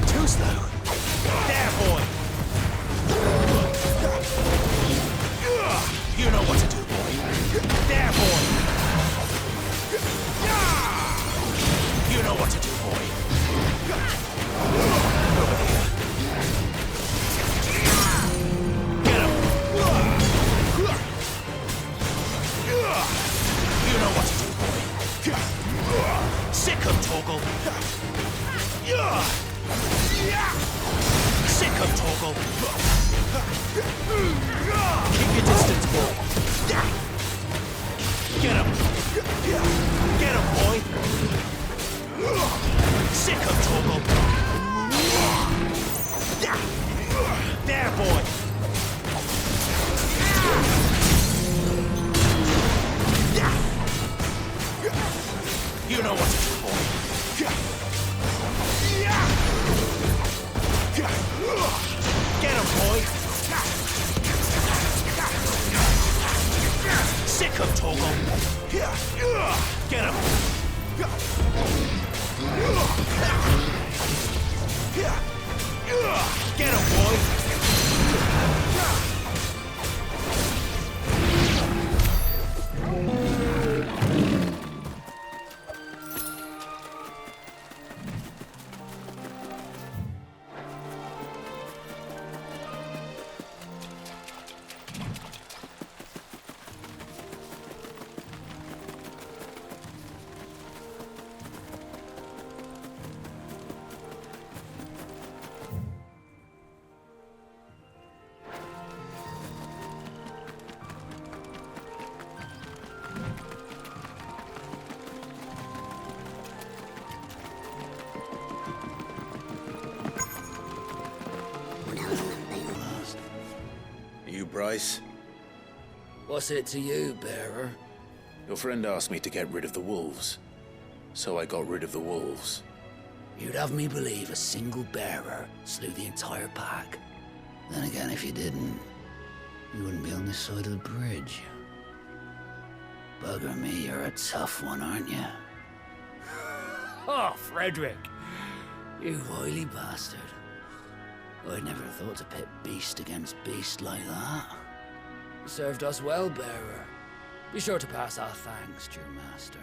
Too slow. There, boy. You know what to do, boy. There, boy. You know what to do, boy. Over here. Get him. You know what to do, boy. Sick of Torgal. Sick of Torgal. Keep your distance, boy. Get him. Get him, boy. Sick of Torgal. There, boy. You know what to do, boy. Get him, boy. Sick of Torgal. Get him. Get him, boy! Bryce? What's it to you, bearer? Your friend asked me to get rid of the wolves, so I got rid of the wolves. You'd have me believe a single bearer slew the entire pack. Then again, if you didn't, you wouldn't be on this side of the bridge. Bugger me, you're a tough one, aren't you? Oh, Frederick! You wily bastard. I'd never have thought to pit beast against beast like that. You served us well, bearer. Be sure to pass our thanks to your master.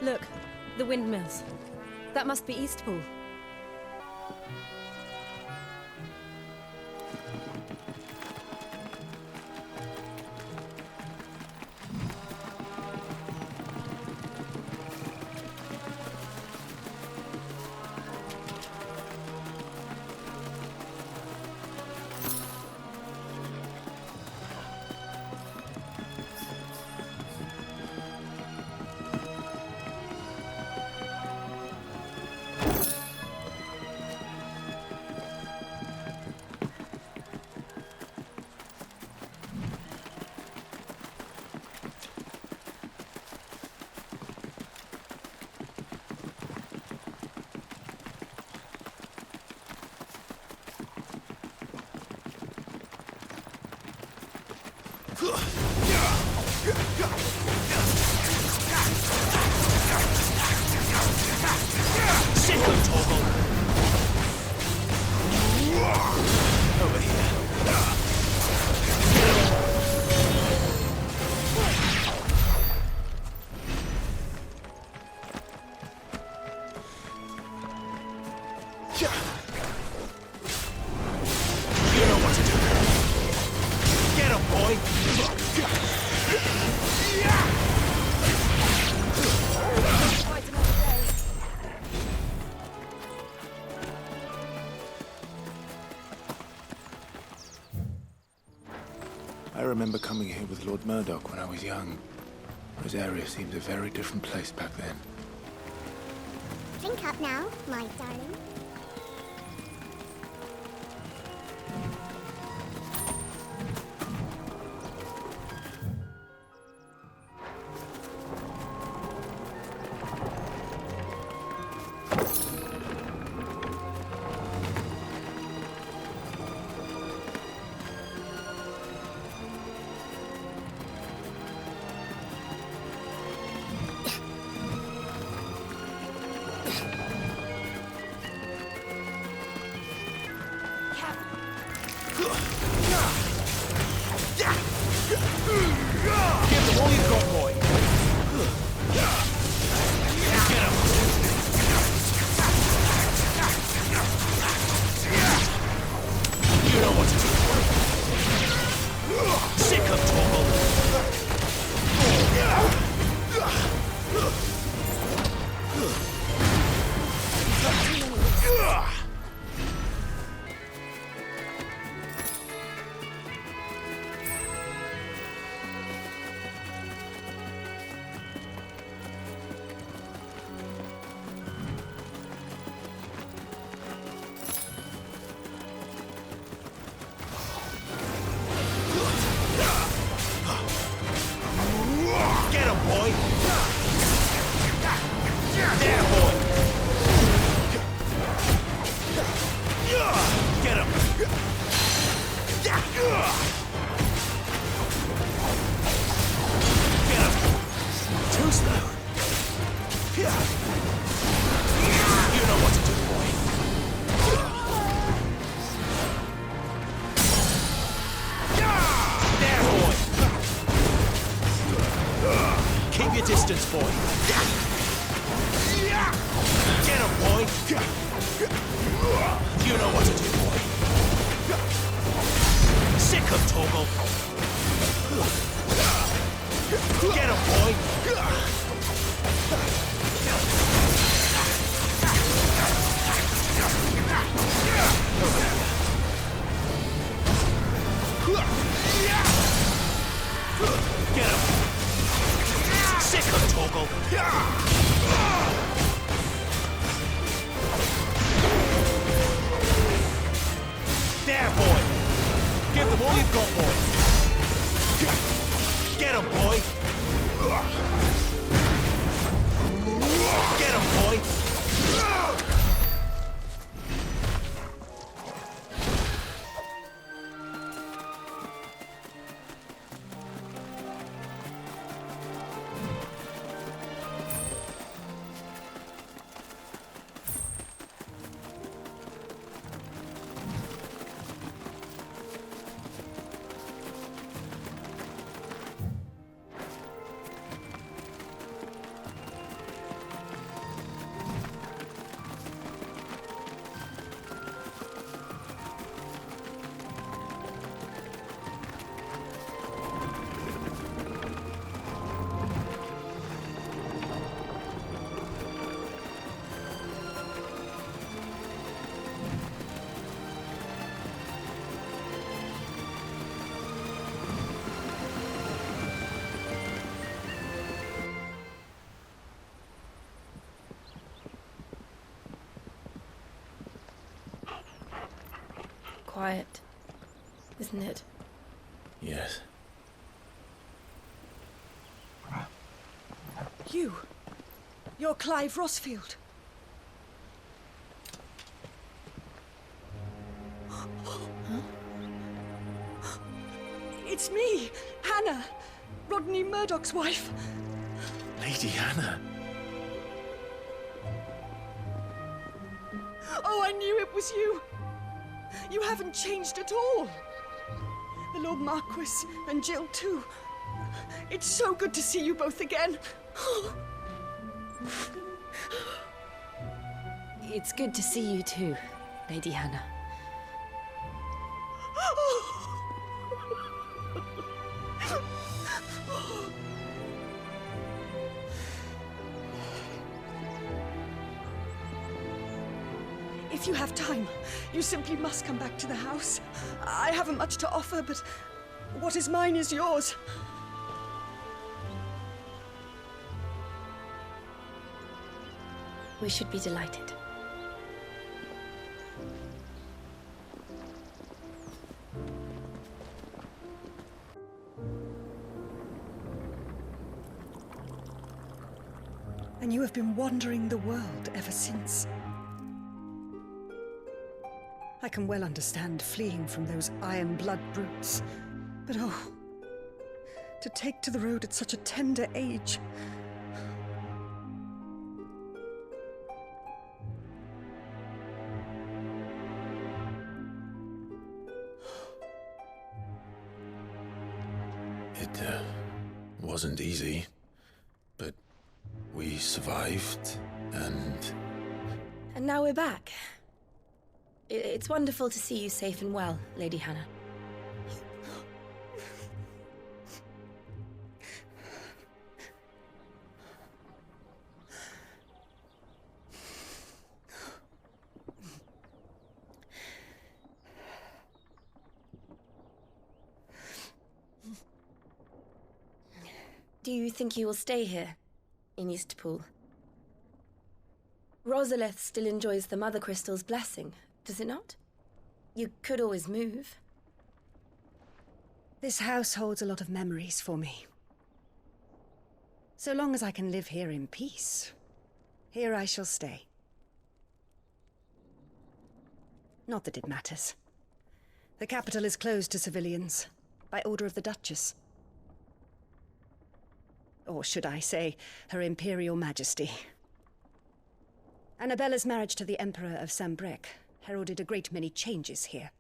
Look, the windmills. That must be Eastpool. I remember coming here with Lord Murdoch when I was young. This area seemed a very different place back then. Drink up now, my darling. distance, boy. Get him, boy. You know what to do, boy. Sick of Torgal. Get him, boy. Get him. Sick of Torgal. There, boy. Give them all you've got, boy. Get him, boy. Get him, boy. Quiet, isn't it? Yes. You're Clive Rossfield. It's me, Hannah, Rodney Murdoch's wife. Lady Hannah. Oh, I knew it was you. You haven't changed at all. The Lord Marquis and Jill too. It's so good to see you both again. It's good to see you too, Lady Hannah. If you have time, you simply must come back to the house. I haven't much to offer, but what is mine is yours. We should be delighted. And you have been wandering the world ever since. I can well understand fleeing from those iron blood brutes. But oh, to take to the road at such a tender age. It wasn't easy, but we survived, and now we're back. It's wonderful to see you safe and well, Lady Hannah. Do you think you will stay here, in Eastpool? Rosalith still enjoys the Mother Crystal's blessing, does it not? You could always move. This house holds a lot of memories for me. So long as I can live here in peace, here I shall stay. Not that it matters. The capital is closed to civilians, by order of the Duchess. Or should I say, Her Imperial Majesty. Annabella's marriage to the Emperor of Sambrec heralded a great many changes here.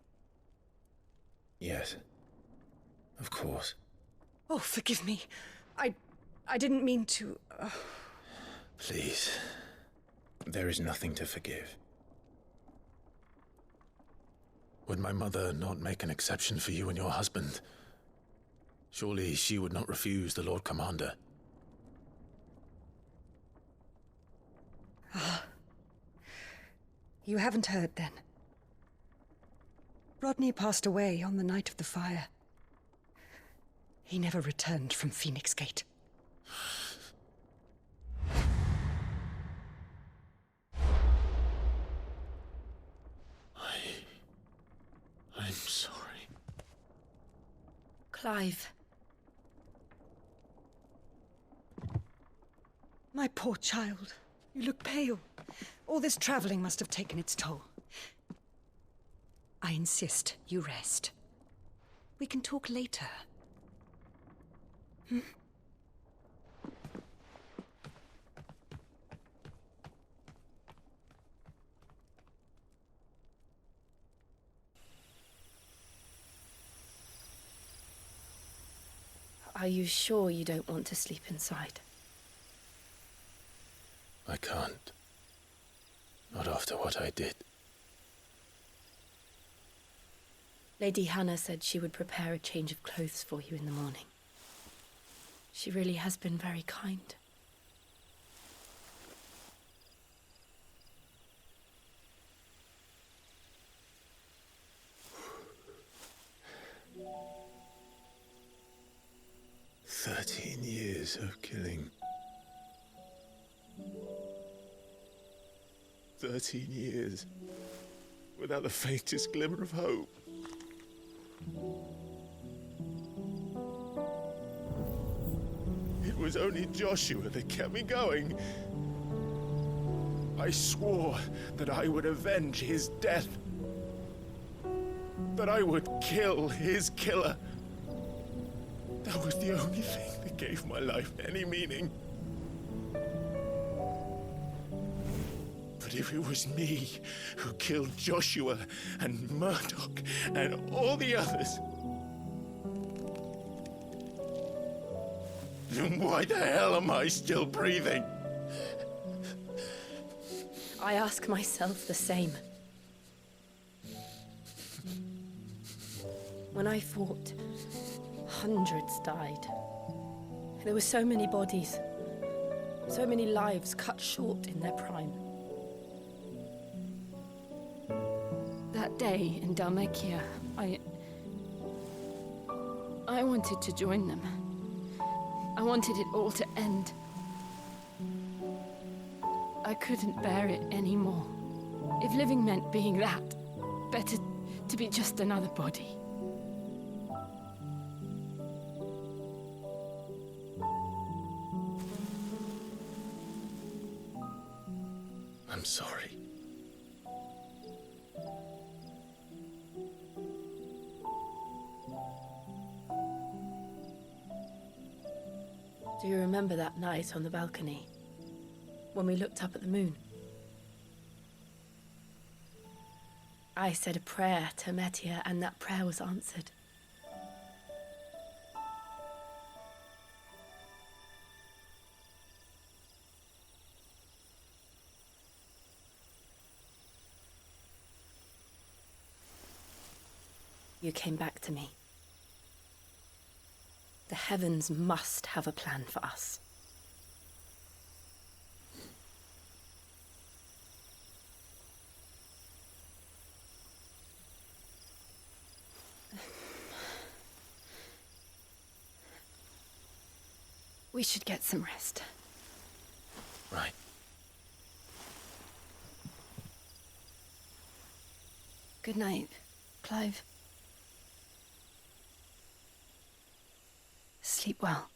yes, of course. Oh, forgive me. I didn't mean to... Please. There is nothing to forgive. Would my mother not make an exception for you and your husband? Surely she would not refuse the Lord Commander. You haven't heard, then. Rodney passed away on the night of the fire. He never returned from Phoenix Gate. I'm sorry. Clive. My poor child. You look pale. All this traveling must have taken its toll. I insist you rest. We can talk later. Hmm? Are you sure you don't want to sleep inside? I can't. Not after what I did. Lady Hannah said she would prepare a change of clothes for you in the morning. She really has been very kind. "13 years of killing. 13 years without the faintest glimmer of hope. It was only Joshua that kept me going. I swore that I would avenge his death. That I would kill his killer. That was the only thing that gave my life any meaning. But if it was me who killed Joshua and Murdoch and all the others, then why the hell am I still breathing? I ask myself the same. When I fought, hundreds died. There were so many bodies, so many lives cut short in their prime. That day in Dalmekia, I wanted to join them. I wanted it all to end. I couldn't bear it anymore. If living meant being that, better to be just another body. I'm sorry. Do you remember that night on the balcony, when we looked up at the moon? I said a prayer to Metia, and that prayer was answered. You came back to me. The heavens must have a plan for us. We should get some rest. Right. Good night, Clive. Sleep well.